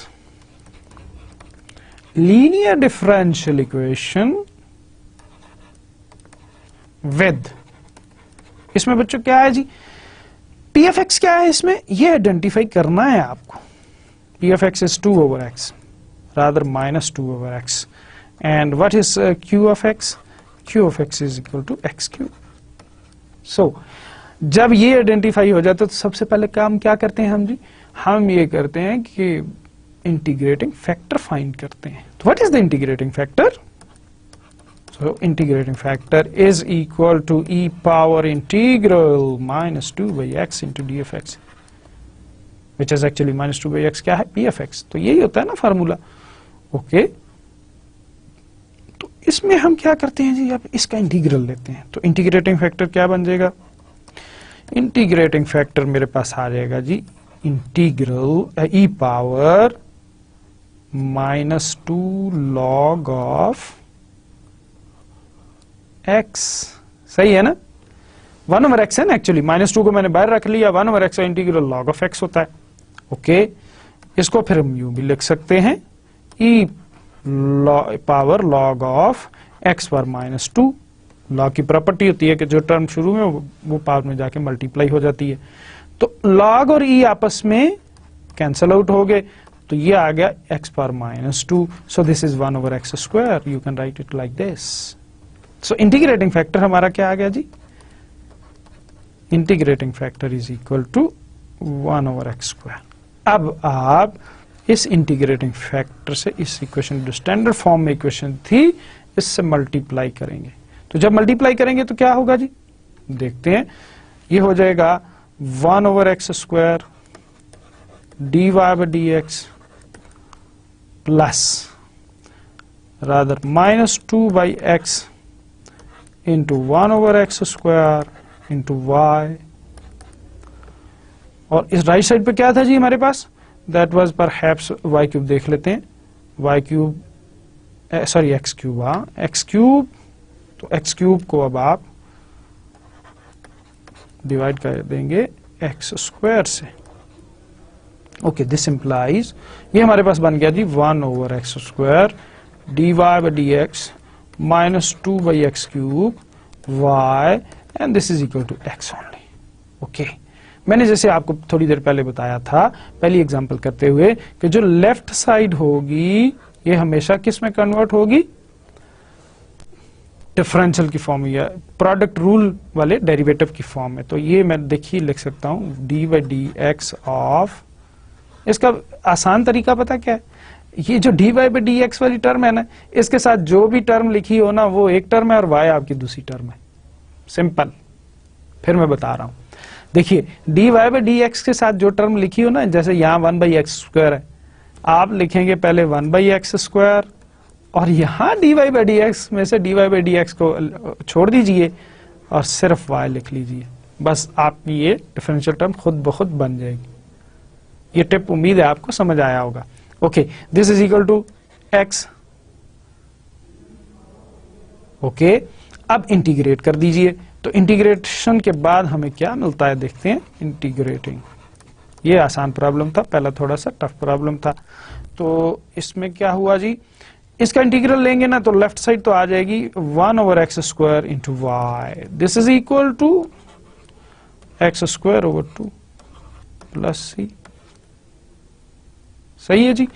Speaker 1: linear differential equation with, इसमें बच्चों क्या है जी, p of x क्या है इसमें, ये आइडेंटिफाई करना है आपको। p of x is 2 over x, rather minus 2 over x. And what is q of x? q of x is equal to x cube. So, जब ये आइडेंटिफाई हो जाता है तो सबसे पहले काम क्या करते हैं हम जी, हम ये करते हैं कि इंटीग्रेटिंग फैक्टर फाइंड करते हैं। तो what is the integrating factor? So integrating factor is equal to e power integral minus 2 by x into D F x, which is actually minus 2 by x क्या है, पी एफ एक्स। तो यही होता है ना फार्मूला। ओके, इसमें हम क्या करते हैं जी, अब इसका इंटीग्रल लेते हैं। तो इंटीग्रेटिंग फैक्टर क्या बन जाएगा, इंटीग्रेटिंग फैक्टर मेरे पास आ जाएगा जी integral E power minus 2 log of X. सही है ना, 1 ओवर एक्स है ना, एक्चुअली माइनस 2 को मैंने बाहर रख लिया, 1 ओवर एक्स का इंटीग्रल लॉग ऑफ एक्स होता है। ओके, इसको फिर हम यूं भी लिख सकते हैं, ई पावर लॉग ऑफ एक्स पर माइनस 2। लॉग की प्रॉपर्टी होती है कि जो टर्म शुरू में वो पावर में जाके मल्टीप्लाई हो जाती है। तो लॉग और ई आपस में कैंसल आउट हो गए, तो ये आ गया एक्स पर minus 2। So this is 1 over x square, you can write it like this. So integrating factor हमारा क्या आ गया जी, integrating factor is equal to 1 over x square. अब आप इस इंटीग्रेटिंग फैक्टर से इस इक्वेशन जो स्टैंडर्ड फॉर्म में इक्वेशन थी इससे मल्टीप्लाई करेंगे। तो जब मल्टीप्लाई करेंगे तो क्या होगा जी, देखते हैं। ये हो जाएगा 1 over x square d Y by D x plus rather minus 2 by x into 1 over x square into y. और इस राइट साइड पे क्या था जी हमारे पास, that was perhaps y cube. देख लेते हैं, y cube sorry x cube, हाँ एक्स क्यूब। तो एक्स क्यूब को अब आप डिवाइड कर देंगे एक्स स्क्वायर से। ओके, दिस इंप्लाइज, ये हमारे पास बन गया जी 1 over x square d Y by D x minus 2 by x cube y, and this is equal to x only. Okay, मैंने जैसे आपको थोड़ी देर पहले बताया था पहली एग्जांपल करते हुए कि जो लेफ्ट साइड होगी ये हमेशा किस में कन्वर्ट होगी, डिफरेंशियल की फॉर्म या प्रोडक्ट रूल वाले डेरिवेटिव की फॉर्म में। तो ये मैं देखिए लिख सकता हूं d by D x of, इसका आसान तरीका पता क्या है, ये जो d Y by D x वाली टर्म है ना, इसके साथ जो भी टर्म लिखी हो ना वो एक टर्म है और वाई आपकी दूसरी टर्म है। सिंपल, फिर मैं बता रहा हूं। देखिए d Y by D x के साथ जो टर्म लिखी हो ना, जैसे यहां 1 बाई एक्स स्क्वायर है, आप लिखेंगे पहले 1 बाई एक्स स्क्वायर और यहां d Y by D x में से d Y by D x को छोड़ दीजिए और सिर्फ वाई लिख लीजिए। बस आपकी ये डिफरेंशियल टर्म खुद ब खुद बन जाएगी। ये टिप उम्मीद है आपको समझ आया होगा। Okay, this is equal to x. Okay, अब इंटीग्रेट कर दीजिए। तो इंटीग्रेशन के बाद हमें क्या मिलता है देखते हैं। इंटीग्रेटिंग, ये आसान प्रॉब्लम था, पहला थोड़ा सा टफ प्रॉब्लम था। तो इसमें क्या हुआ जी, इसका इंटीग्रल लेंगे ना तो लेफ्ट साइड तो आ जाएगी 1 over x square into y, this is equal to x square over 2 plus c. सही है जी।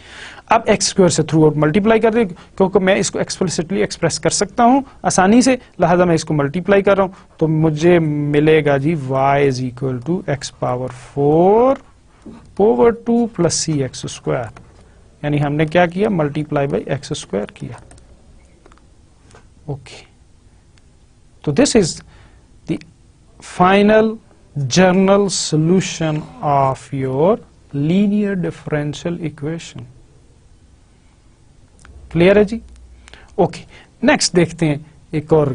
Speaker 1: अब एक्स स्क्वायर से थ्रू आउट मल्टीप्लाई कर दे, क्योंकि मैं इसको एक्सप्लिसिटली एक्सप्रेस कर सकता हूं आसानी से, लिहाजा मैं इसको मल्टीप्लाई कर रहा हूं। तो मुझे मिलेगा जी y is equal to x power 4 power 2 plus c x square, यानी हमने क्या किया, मल्टीप्लाई बाई एक्स स्क्वायर किया। ओके, तो this is the final general solution of your linear differential equation. Clear है जी? ओके, नेक्स्ट देखते हैं, एक और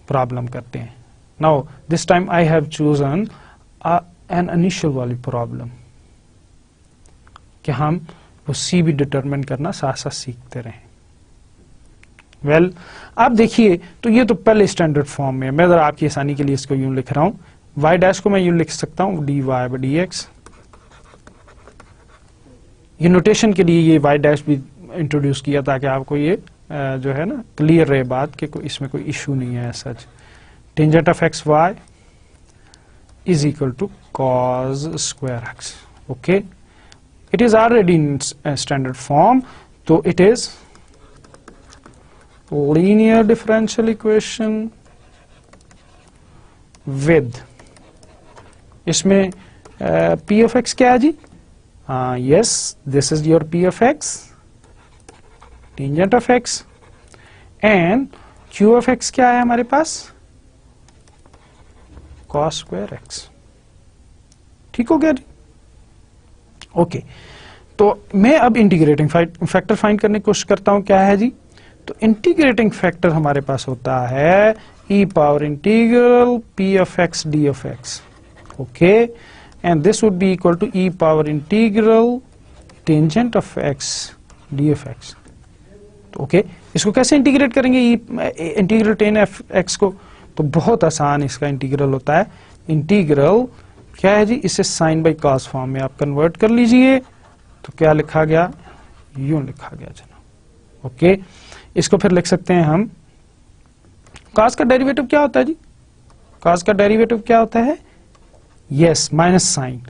Speaker 1: प्रॉब्लम करते हैं। Now this time I have chosen an initial वाली प्रॉब्लम, कि हम वो सी भी डिटरमिन करना साथ साथ सीखते रहें। वेल, आप देखिए, तो ये तो पहले स्टैंडर्ड फॉर्म में, मैं जरा आपकी आसानी के लिए इसको यूं लिख रहा हूं, y डैश को मैं यूं लिख सकता हूं dy बाई डी एक्स। ये नोटेशन के लिए ये y डैश भी इंट्रोड्यूस किया ताकि आपको ये जो है ना क्लियर रहे बात, कि इसमें कोई इशू नहीं है सच। Tangent of x y is equal to cos square x. Okay, it is already in standard form, so it is linear differential equation with, इसमें p of x क्या है जी? Yes, this is your p of x, tangent of x, and q of x क्या है हमारे पास? cos square x। ठीक हो गया जी? Okay, तो मैं अब इंटीग्रेटिंग फैक्टर फाइंड करने की कोशिश करता हूं। क्या है जी? तो इंटीग्रेटिंग फैक्टर हमारे पास होता है e power integral p of x d of x। Okay, and this would be equal to e power integral tangent of x d of x। तो ओके, इसको कैसे इंटीग्रेट करेंगे इंटीग्रल टेन एफ एक्स को? तो बहुत आसान इसका integral होता है। इंटीग्रल क्या है जी? इसे साइन बाई कॉस फॉर्म में आप कन्वर्ट कर लीजिए, तो क्या लिखा गया? यूं लिखा गया जनाब। ओके, इसको फिर लिख सकते हैं हम, कॉस का डेरिवेटिव क्या होता है जी? कॉस का डेरिवेटिव क्या होता है? Yes, minus sine.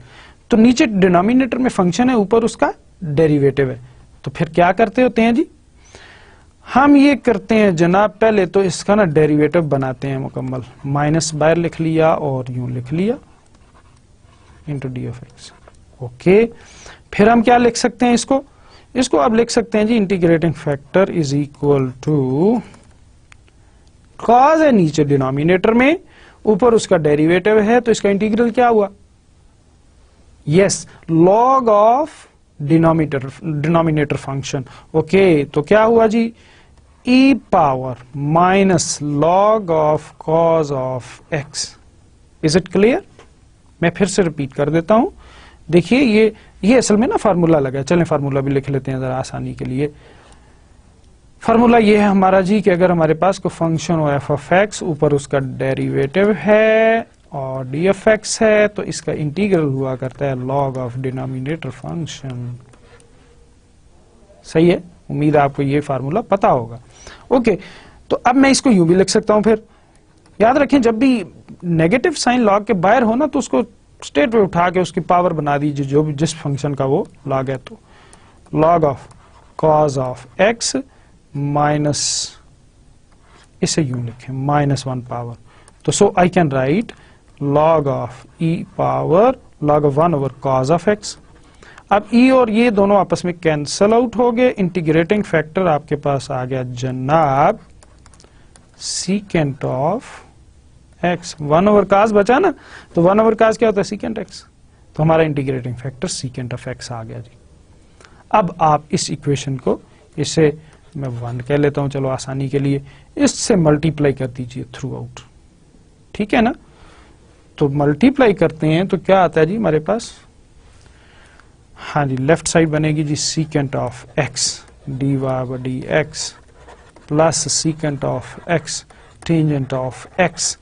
Speaker 1: तो नीचे डिनोमिनेटर में फंक्शन है, ऊपर उसका डेरिवेटिव है। तो फिर क्या करते होते हैं जी? हम ये करते हैं जनाब, पहले तो इसका ना डेरिवेटिव बनाते हैं मुकम्मल, माइनस बाहर लिख लिया और यूं लिख लिया into D of x. Okay, फिर हम क्या लिख सकते हैं इसको अब लिख सकते हैं जी, integrating factor is equal to cos है नीचे डिनोमिनेटर में, ऊपर उसका डेरिवेटिव है, तो इसका इंटीग्रल क्या हुआ? Yes, log of denominator function. Okay, तो क्या हुआ जी? e power minus log of cos of X. Is it clear? मैं फिर से रिपीट कर देता हूं। देखिए, ये असल में ना फार्मूला लगा है, चलें फार्मूला भी लिख लेते हैं जरा आसानी के लिए। फार्मूला ये है हमारा जी, कि अगर हमारे पास कोई फंक्शन हो एफ ऑफ एक्स, ऊपर उसका डेरिवेटिव है और डी ऑफ एक्स है, तो इसका इंटीग्रल हुआ करता है लॉग ऑफ डिनोमिनेटर फंक्शन। सही है? उम्मीद है आपको ये फार्मूला पता होगा। ओके, तो अब मैं इसको यूं भी लिख सकता हूं। फिर याद रखें, जब भी नेगेटिव साइन लॉग के बाहर हो ना, तो उसको स्टेट पे उठा के उसकी पावर बना दीजिए, जो भी जिस फंक्शन का वो लॉग है। तो log of cos of x minus, इसे यूं लिखें -1 पावर, तो so I can write log of e power log of 1 over cos of x। अब e और ये दोनों आपस में कैंसल आउट हो गए, इंटीग्रेटिंग फैक्टर आपके पास आ गया जनाब secant of x। 1 over cos बचा ना, तो 1 ओवर cos क्या होता है? Secant x। तो हमारा integrating factor secant of x आ गया जी। अब आप इस इक्वेशन को, इसे मैं 1 कह लेता हूं चलो आसानी के लिए, इससे मल्टीप्लाई कर दीजिए थ्रू आउट। ठीक है ना? तो मल्टीप्लाई करते हैं तो क्या आता है जी हमारे पास? हाँ जी, लेफ्ट साइड बनेगी जी secant of x d Y by D x plus secant of x tangent of x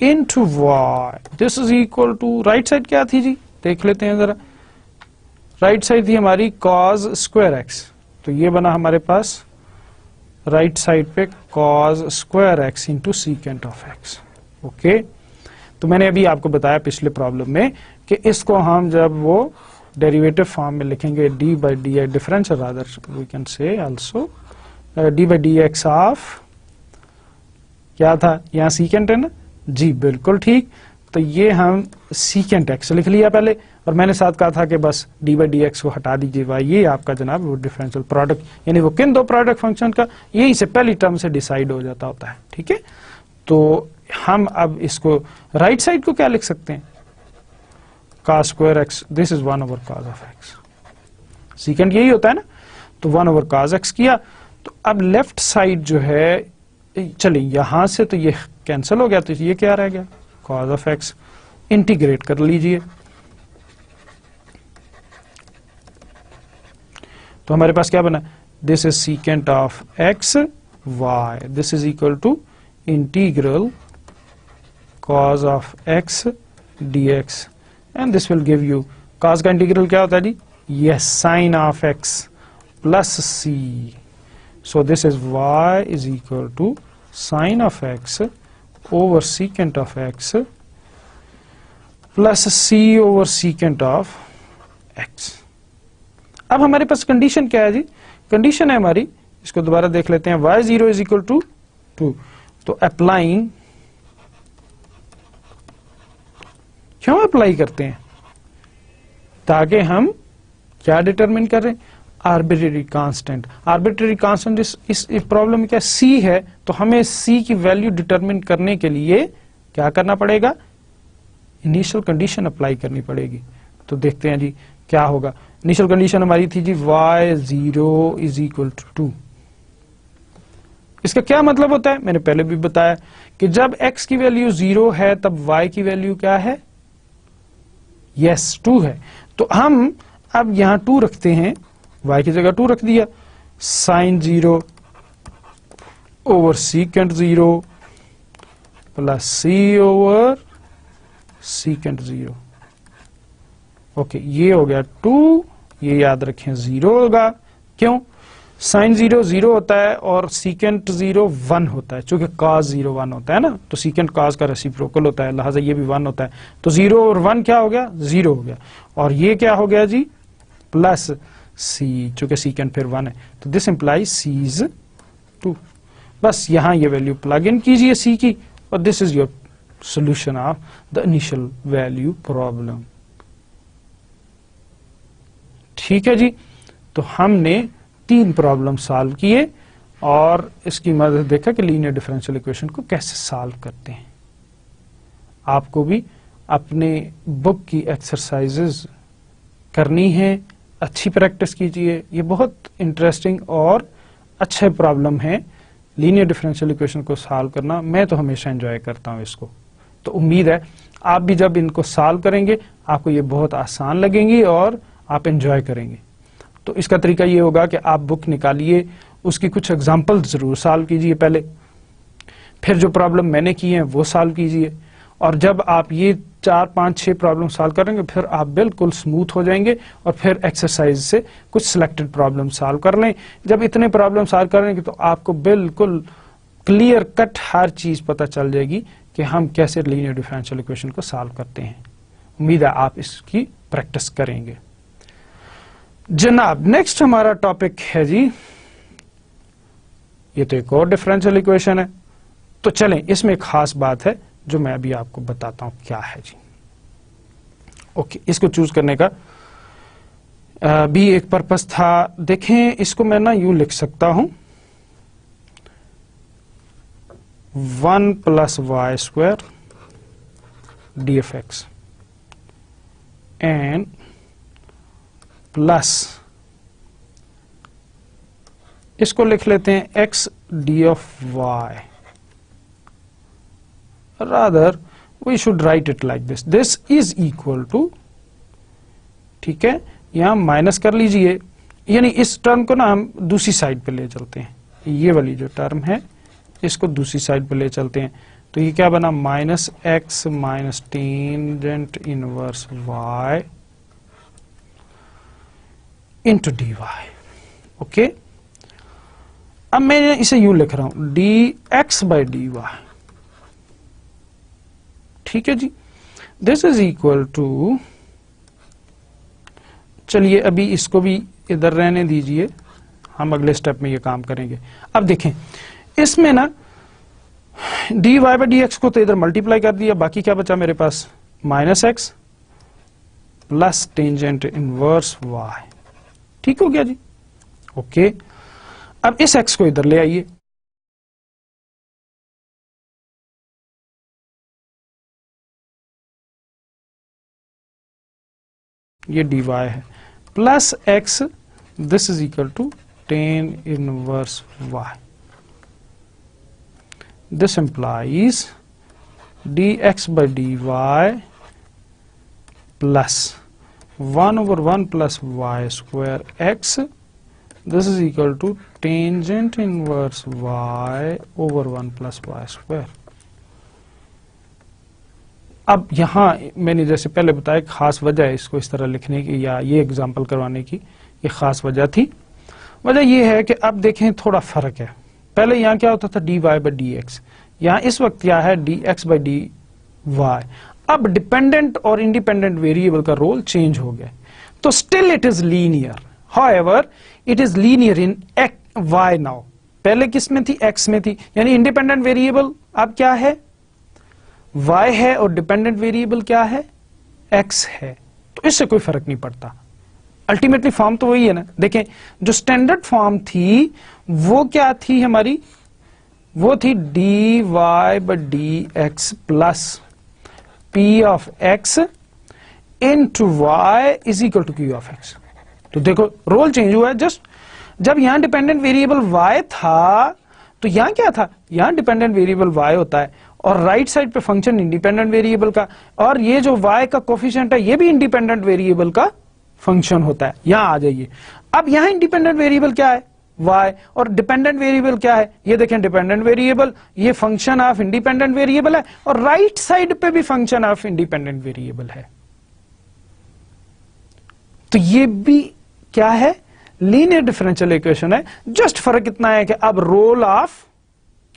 Speaker 1: into y. This is equal to, right side क्या थी जी? देख लेते हैं जरा। राइट साइड थी हमारी कॉस स्क्वायर एक्स, तो ये बना हमारे पास राइट साइड पे cos square x into secant of x. Okay, तो मैंने अभी आपको बताया पिछले प्रॉब्लम में कि इसको हम जब वो डेरिवेटिव फॉर्म में लिखेंगे d by D x differential, rather we can say also d by D x of, क्या था यहाँ सीकेंट है ना जी, बिल्कुल ठीक। तो ये हम सीकेंट एक्स लिख लिया पहले, और मैंने साथ कहा था कि बस डी बाई डी एक्स को हटा दीजिए वाई, ये आपका जनाब वो डिफरेंशियल प्रोडक्ट, यानी वो किन दो प्रोडक्ट फंक्शन का यही से पहली टर्म से डिसाइड हो जाता होता है। ठीक है, तो हम अब इसको राइट साइड को क्या लिख सकते हैं, cos square x, this is 1 over cos of X, secant यही होता है ना, तो 1 ओवर cos एक्स किया। तो अब लेफ्ट साइड जो है, चलिए यहां से तो ये कैंसिल हो गया, तो ये क्या रह गया, cos ऑफ एक्स, इंटीग्रेट कर लीजिए। तो हमारे पास क्या बना, this is secant of x Y, this is equal to integral cos of x dx, and this will give you, cos का इंटीग्रल क्या होता है जी, yes, sin of x plus c, so this is y is equal to sin of x over secant of x plus C over secant of x. अब हमारे पास condition क्या है जी, condition है हमारी, इसको दोबारा देख लेते हैं, y zero is equal to 2, तो अप्लाइंग, क्यों अप्लाई करते हैं, ताकि हम क्या डिटरमिन कर रहे हैं, आर्बिट्रेरी कांस्टेंट। आर्बिट्रेरी कांस्टेंट इस प्रॉब्लम में क्या c है, तो हमें c की वैल्यू डिटरमिन करने के लिए क्या करना पड़ेगा, इनिशियल कंडीशन अप्लाई करनी पड़ेगी। तो देखते हैं जी क्या होगा। इनिशियल कंडीशन हमारी थी जी y zero is equal to 2। इसका क्या मतलब होता है, मैंने पहले भी बताया कि जब x की वैल्यू 0 है तब y की वैल्यू क्या है, यस 2 है। तो हम अब यहां 2 रखते हैं, y की जगह 2 रख दिया, sine 0 over secant 0 plus c over secant 0। Okay, ये हो गया 2, ये याद रखें 0 होगा, क्यों, साइन 0 0 होता है और सीकेंट 0 1 होता है, चूंकि cos 0 1 होता है ना, तो सीकेंट cos का रेसिप्रोकल होता है, लिहाजा ये भी 1 होता है, तो 0 और 1 क्या हो गया, 0 हो गया, और ये क्या हो गया जी, प्लस c, चूंकि सीकेंट फिर 1 है, तो दिस इंप्लाइज c इज 2। बस यहां ये वैल्यू प्लग इन कीजिए c की, और this is your solution of the initial value problem. ठीक है जी, तो हमने 3 प्रॉब्लम सॉल्व किए और इसकी मदद देखा कि लीनियर डिफरेंशियल इक्वेशन को कैसे सॉल्व करते हैं। आपको भी अपने बुक की एक्सरसाइजेज करनी है, अच्छी प्रैक्टिस कीजिए, ये बहुत इंटरेस्टिंग और अच्छे प्रॉब्लम है लीनियर डिफरेंशियल इक्वेशन को सॉल्व करना। मैं तो हमेशा एंजॉय करता हूं इसको, तो उम्मीद है आप भी जब इनको सॉल्व करेंगे आपको ये बहुत आसान लगेंगी और आप एंजॉय करेंगे। तो इसका तरीका ये होगा कि आप बुक निकालिए, उसकी कुछ एग्जाम्पल जरूर सॉल्व कीजिए पहले, फिर जो प्रॉब्लम मैंने की है वो सॉल्व कीजिए, और जब आप ये 4 5 6 प्रॉब्लम सॉल्व करेंगे फिर आप बिल्कुल स्मूथ हो जाएंगे, और फिर एक्सरसाइज से कुछ सिलेक्टेड प्रॉब्लम सॉल्व कर लें। जब इतने प्रॉब्लम सॉल्व करेंगे तो आपको बिल्कुल क्लियर कट हर चीज पता चल जाएगी कि हम कैसे लीनियर डिफरेंशियल इक्वेशन को सॉल्व करते हैं। उम्मीद है आप इसकी प्रैक्टिस करेंगे। जनाब नेक्स्ट हमारा टॉपिक है जी, ये तो एक और डिफरेंशियल इक्वेशन है, तो चलें इसमें एक खास बात है जो मैं अभी आपको बताता हूं क्या है जी। ओके, इसको चूज करने का भी एक पर्पस था। देखें, इसको मैं ना यूं लिख सकता हूं, 1 plus y square d F x and plus इसको लिख लेते हैं x d of y, rather we should write it like this, this is equal to, ठीक है, यहां माइनस कर लीजिए, यानी इस टर्म को ना हम दूसरी साइड पे ले चलते हैं, ये वाली जो टर्म है इसको दूसरी साइड पे ले चलते हैं, तो ये क्या बना, minus x minus tangent inverse y into D y. Okay, अब मैं इसे यूं लिख रहा हूं, d x by d y, ठीक है जी, दिस इज इक्वल टू, चलिए अभी इसको भी इधर रहने दीजिए, हम अगले स्टेप में ये काम करेंगे। अब देखें इसमें ना d Y by D x को तो इधर मल्टीप्लाई कर दिया, बाकी क्या बचा मेरे पास, minus x plus tangent inverse y. ठीक हो गया जी, ओके। अब इस एक्स को इधर ले आइए, ये डी वाई है, plus x, this is equal to tan inverse y. This implies dx by dy plus 1 over 1 plus y square x. This is equal to tangent inverse y over 1 plus y square. अब यहाँ मैंने जैसे पहले बताया खास वजह है इसको इस तरह लिखने की या ये एग्जाम्पल करवाने की, ये खास वजह थी। वजह ये है कि अब देखें थोड़ा फर्क है। पहले यहाँ क्या होता था d Y by D x, यहाँ इस वक्त क्या है d x by d y. अब डिपेंडेंट और इंडिपेंडेंट वेरिएबल का रोल चेंज हो गया, तो still it is linear, however it is linear in y now. पहले किस में थी, एक्स में थी, यानी इंडिपेंडेंट वेरिएबल अब क्या है, वाई है, और डिपेंडेंट वेरिएबल क्या है, एक्स है। तो इससे कोई फर्क नहीं पड़ता, अल्टीमेटली फॉर्म तो वही है ना। देखें जो स्टैंडर्ड फॉर्म थी वो क्या थी हमारी, वो थी d Y by D x plus p of x into y is equal to q of x. तो देखो रोल चेंज हुआ है। जस्ट जब यहां डिपेंडेंट वेरिएबल वाई था तो यहां क्या था, यहां डिपेंडेंट वेरिएबल वाई होता है और राइट साइड पे फंक्शन इंडिपेंडेंट वेरिएबल का, और ये जो वाई का कोफिशिएंट है ये भी इंडिपेंडेंट वेरिएबल का फंक्शन होता है। यहां आ जाइए, अब यहां इंडिपेंडेंट वेरिएबल क्या है, y, और डिपेंडेंट वेरिएबल क्या है, ये देखें डिपेंडेंट वेरिएबल, ये फंक्शन ऑफ इंडिपेंडेंट वेरिएबल है, और राइट साइड पे भी फंक्शन ऑफ इंडिपेंडेंट वेरिएबल है। तो ये भी क्या है, लीनियर डिफरेंशियल इक्वेशन है। जस्ट फर्क इतना है कि अब रोल ऑफ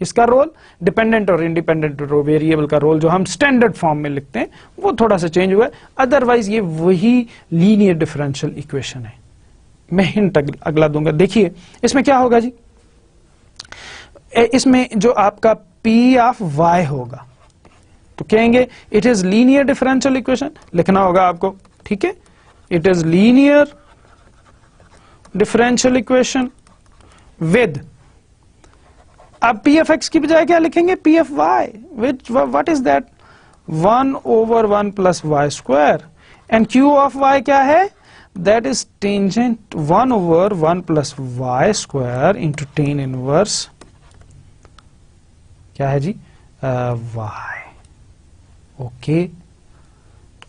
Speaker 1: किसका रोल, डिपेंडेंट और इंडिपेंडेंट वेरिएबल का रोल जो हम स्टैंडर्ड फॉर्म में लिखते हैं वो थोड़ा सा चेंज हुआ है, अदरवाइज ये वही लीनियर डिफरेंशियल इक्वेशन है। मैं हिंट अगला दूंगा। देखिए इसमें क्या होगा जी, इसमें जो आपका P ऑफ y होगा तो कहेंगे it is linear differential equation, लिखना होगा आपको, ठीक है। It is linear differential equation with, अब P ऑफ x की बजाय क्या लिखेंगे, P of y, which what is that, 1 over 1 plus y square, and Q of y क्या है, that is tangent 1 over 1 plus y square into tan inverse क्या है जी, y। ओके,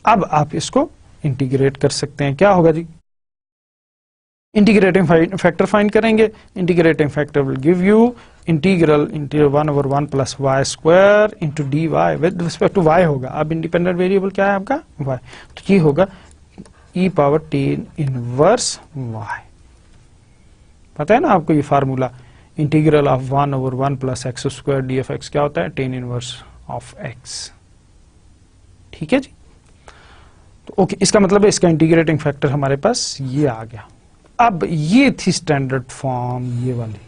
Speaker 1: अब आप इसको इंटीग्रेट कर सकते हैं। क्या होगा जी, इंटीग्रेटिंग फैक्टर फाइंड करेंगे। Integrating factor will give you integral 1 over 1 plus y square into dy with respect to y होगा। अब इंडिपेंडेंट वेरिएबल क्या है आपका, y, तो ये होगा e power tan inverse y। पता है ना आपको ये formula, integral of 1 over 1 plus x square D F x क्या होता है, टेन इनवर्स ऑफ x। ठीक है जी, तो ओके, इसका मतलब है इसका इंटीग्रेटिंग फैक्टर हमारे पास ये आ गया। अब ये थी स्टैंडर्ड फॉर्म, ये वाली,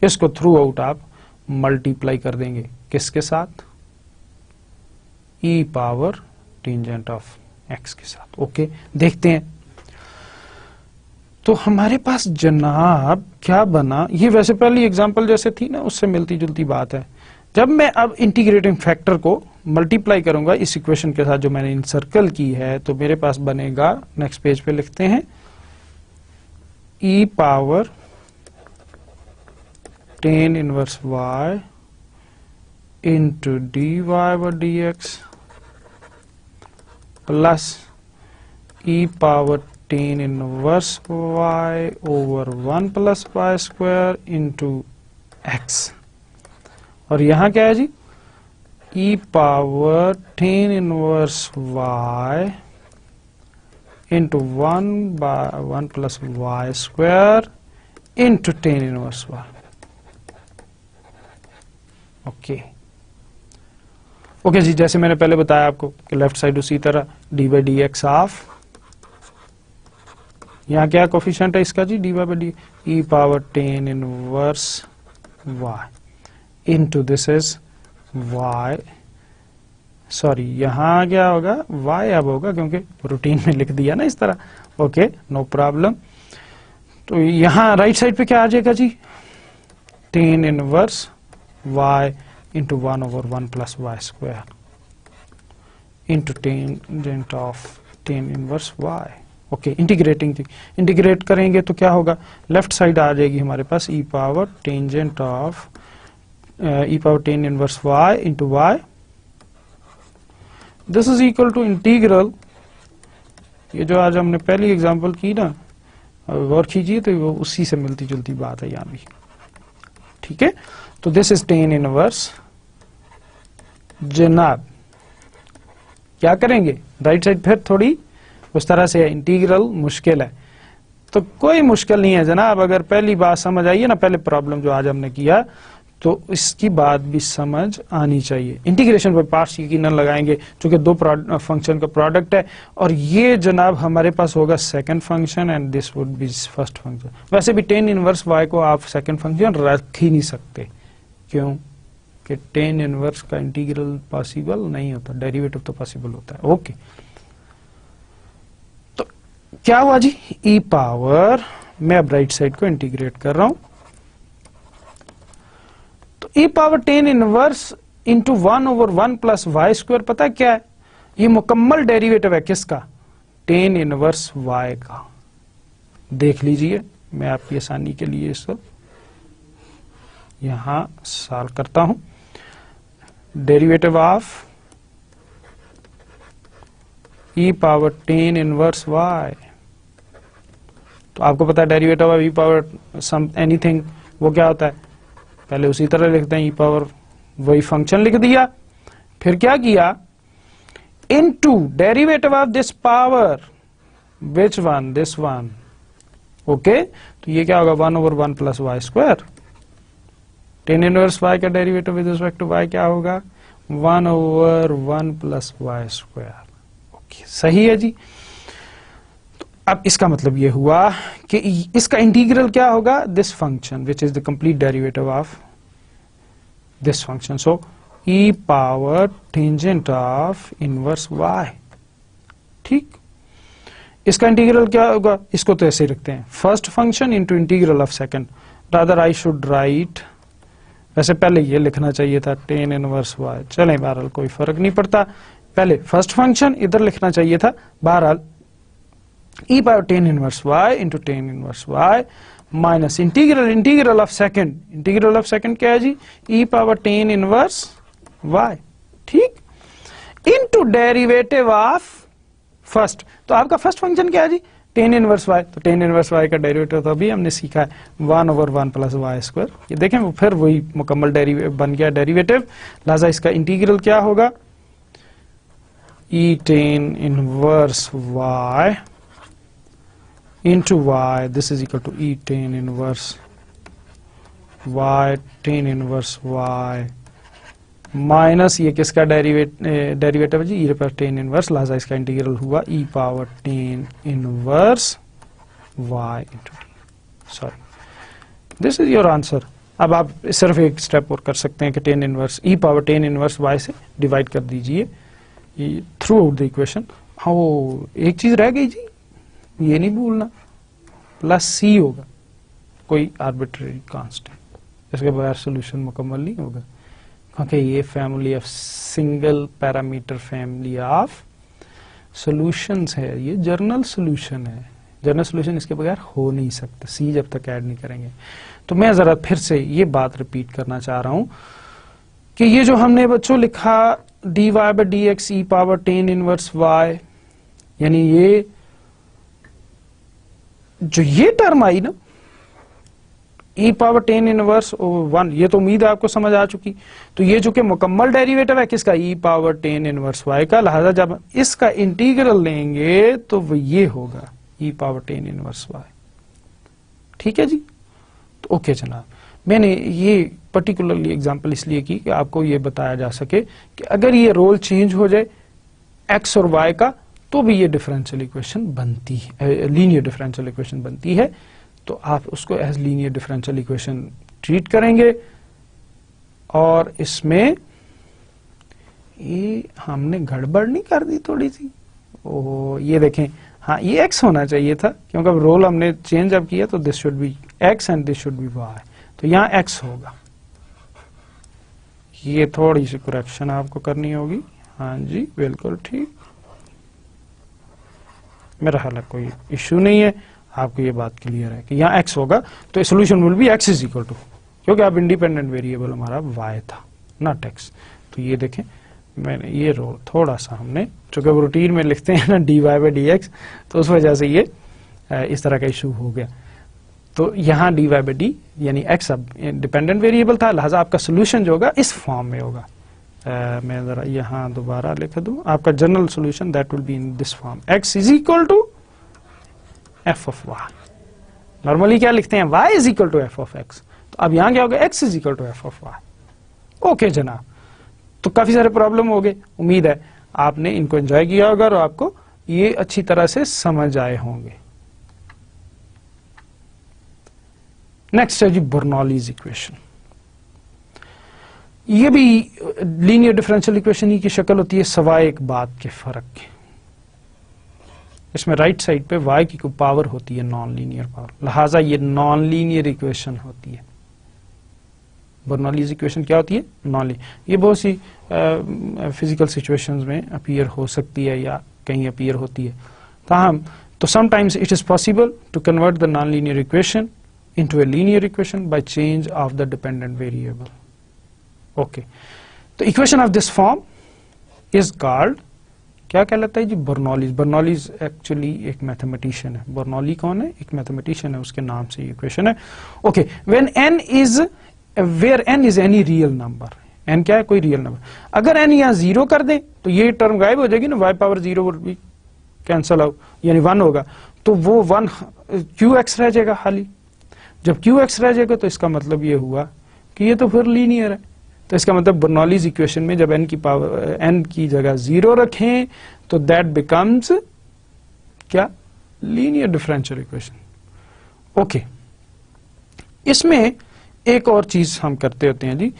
Speaker 1: इसको थ्रू आउट आप मल्टीप्लाई कर देंगे किसके साथ, e power tangent of x के साथ। ओके, देखते हैं तो हमारे पास जनाब क्या बना। ये वैसे पहली एग्जांपल जैसे थी ना उससे मिलती जुलती बात है। जब मैं अब इंटीग्रेटिंग फैक्टर को मल्टीप्लाई करूंगा इस इक्वेशन के साथ जो मैंने इंसर्कल की है, तो मेरे पास बनेगा, नेक्स्ट पेज पे लिखते हैं, e power tan inverse y into D Y by D x plus e power tan inverse y over 1 plus y square into x। और यहां क्या है जी, e power tan inverse y into 1 plus y square into tan inverse y। Okay जी, जैसे मैंने पहले बताया आपको कि लेफ्ट साइड उसी तरह d by D x of, यहाँ क्या कोफिशिएंट है इसका जी, d by d, e power tan inverse y into this is y, sorry यहाँ क्या होगा, वाई अब होगा क्योंकि रूटीन में लिख दिया ना इस तरह, ओके नो प्रॉब्लम। तो यहाँ राइट साइड पे क्या आ जाएगा जी, tan inverse y into 1/1 plus y square into tangent of tan inverse y. Okay integrating थी, इंटीग्रेट करेंगे तो क्या होगा, लेफ्ट साइड आ जाएगी हमारे पास e power tangent of E power tan inverse y into y, this is equal to integral, ये जो आज हमने पहली एग्जांपल की ना, गौर कीजिए तो वो उसी से मिलती जुलती बात है यहाँ भी, ठीक है। तो दिस इज टेन इनवर्स, जनाब क्या करेंगे, राइट साइड फिर थोड़ी उस तरह से इंटीग्रल मुश्किल है, तो कोई मुश्किल नहीं है जनाब, अगर पहली बात समझ आई है ना, पहले प्रॉब्लम जो आज हमने किया, तो इसकी बात भी समझ आनी चाहिए। इंटीग्रेशन पर पार्ट्स यकीनन लगाएंगे क्योंकि दो फंक्शन का प्रोडक्ट है, और ये जनाब हमारे पास होगा second function and this would B first function. वैसे भी टेन इनवर्स वाई को आप सेकंड फंक्शन रख ही नहीं सकते, क्यों कि टेन इनवर्स का इंटीग्रल पॉसिबल नहीं होता, डेरिवेटिव तो पॉसिबल होता है। ओके तो क्या हुआ जी, ई पावर, मैं अब राइट साइड को इंटीग्रेट कर रहा हूं, तो ई power tan inverse into 1/1 plus y square, पता है क्या है, ये मुकम्मल डेरिवेटिव है किसका, टेन इनवर्स वाई का। देख लीजिए, मैं आपकी आसानी के लिए इसको यहां सॉल्व करता हूं। Derivative of E power tan inverse y, तो आपको पता है derivative of E power some anything वो क्या होता है, पहले उसी तरह लिखते हैं, ई पावर वही फंक्शन लिख दिया, फिर क्या किया, into derivative of this power, which one, this one, okay. तो ये क्या होगा, 1/1 plus y square, tan inverse y का derivative with respect to y क्या होगा, 1/1 प्लस वाई स्क्वायर। ओके सही है जी। तो अब इसका मतलब ये हुआ कि इसका इंटीग्रल क्या होगा, this function which is the complete derivative of this function, so e power tangent of inverse y, ठीक। इसका इंटीग्रल क्या होगा, इसको तो ऐसे ही रखते हैं, first function into integral of second, rather I should write, वैसे पहले ये लिखना चाहिए था टेन इनवर्स वाई, चलें बहरहाल कोई फर्क नहीं पड़ता, पहले फर्स्ट फंक्शन इधर लिखना चाहिए था, बहरहाल e power tan inverse y into tan inverse y minus integral of second, integral of second क्या है जी, e power tan inverse y, ठीक, इनटू डेरिवेटिव ऑफ फर्स्ट, तो आपका फर्स्ट फंक्शन क्या है जी, टेन इनवर्स वाई, तो टेन इनवर्स वाई का डेरिवेटिव तो अभी हमने सीखा है 1/1 प्लस वाई स्क्वायर, ये देखें वो फिर वही मुकम्मल डेरिवेटिव बन गया डेरिवेटिव, लिहाजा इसका इंटीग्रल क्या होगा, e tan inverse y into y, this is equal to e tan inverse y tan inverse y minus ये किसका डेरिवेटिव है जी, ई पर टेन इनवर्स, लिहाजा इसका इंटीग्रल हुआ e power tan inverse y into t, sorry this is your answer. अब आप सिर्फ एक स्टेप और कर सकते हैं कि tan inverse e power tan inverse y से डिवाइड कर दीजिए थ्रू आउट द इक्वेशन। हाँ वो एक चीज रह गई जी, ये नहीं भूलना, प्लस सी होगा, कोई आर्बिट्रेरी कांस्टेंट, इसके बगैर सोल्यूशन मुकम्मल नहीं होगा, क्योंकि ये family of single parameter family of solutions है, ये जर्नल सॉल्यूशन है, जर्नल सॉल्यूशन इसके बगैर हो नहीं सकता, सी जब तक ऐड नहीं करेंगे। तो मैं जरा फिर से ये बात रिपीट करना चाह रहा हूं कि ये जो हमने बच्चों लिखा dy by D x E power tan inverse y, यानी ये जो ये टर्म आई ना ई पावर टेन इनवर्स 1, ये तो उम्मीद है आपको समझ आ चुकी। तो ये जो कि मुकम्मल डेरिवेटिव है किसका, ई पावर टेन इनवर्स y का, लिहाजा जब इसका इंटीग्रल लेंगे तो वो ये होगा E power tan inverse y, ठीक है जी। तो ओके जनाब, मैंने ये पर्टिकुलरली एग्जांपल इसलिए की कि आपको ये बताया जा सके कि अगर ये रोल चेंज हो जाए x और y का तो भी ये डिफरेंशियल इक्वेशन बनती है, लीनियर डिफरेंशियल इक्वेशन बनती है, तो आप उसको as linear differential equation treat करेंगे और इसमें ये हमने गड़बड़ नहीं कर दी थोड़ी सी? ओह, ये देखें, हाँ ये x होना चाहिए था, क्योंकि अब रोल हमने चेंज अब किया, तो this should be x and this should be y, तो यहाँ x होगा। ये थोड़ी सी करेक्शन आपको करनी होगी। हाँ जी, बिल्कुल ठीक, मेरा ख्याल है कोई इश्यू नहीं है, आपको ये बात क्लियर है कि यहाँ x होगा, तो solution will be x is equal to, क्योंकि अब इंडिपेंडेंट वेरिएबल हमारा y था नॉट x। तो ये देखें, मैंने ये रोल थोड़ा सा हमने, चूंकि वो रूटीन में लिखते हैं ना dy बाई डी एक्स, तो उस वजह से ये इस तरह का इशू हो गया। तो यहाँ dy बाई डी यानी x अब डिपेंडेंट वेरिएबल था, लिहाजा आपका सोल्यूशन जो होगा इस फॉर्म में होगा। मैं जरा यहाँ दोबारा लिख दूं, आपका general solution that will be in this form, x is equal to f of y। Normally क्या लिखते हैं, y is equal to f of x, तो अब यहाँ क्या होगा, x is equal to f of y। Okay जनाब, तो काफी सारे प्रॉब्लम हो गए, उम्मीद है आपने इनको एंजॉय किया होगा और आपको ये अच्छी तरह से समझ आए होंगे। नेक्स्ट है जी बर्नौलीज इक्वेशन। ये भी लीनियर डिफरेंशियल इक्वेशन ही की शक्ल होती है, सवाए एक बात के फर्क के। इसमें राइट साइड पे y की कोई पावर होती है नॉन लीनियर पावर, लिहाजा ये नॉन लीनियर इक्वेशन होती है। बर्नौलीज इक्वेशन क्या होती है, नॉन लीनियर। ये बहुत सी फिजिकल सिचुएशंस में अपीयर हो सकती है या कहीं अपीयर होती है, ताहम तो sometimes it is possible to convert the non linear equation into a linear equation by change of the dependent variable. Okay, तो equation of this form is called, क्या कहलाता है जी, बर्नौलीज। बर्नौलीज एक्चुअली एक mathematician है। Bernoulli कौन है, एक mathematician है, उसके नाम से इक्वेशन है। Okay, when n is where n is any real number, n क्या है, कोई रियल नंबर। अगर n यहाँ 0 कर दे तो ये टर्म गायब हो जाएगी ना, y power 0 will be cancel out, यानी 1 होगा, तो वो 1 qx रह जाएगा खाली। जब qx रह जाएगा तो इसका मतलब ये हुआ कि ये तो फिर लीनियर है। तो इसका मतलब बर्नौलीज इक्वेशन में जब n की पावर, n की जगह 0 रखें तो दैट बिकम्स क्या, लीनियर डिफरेंशियल इक्वेशन। ओके, इसमें एक और चीज हम करते होते हैं जी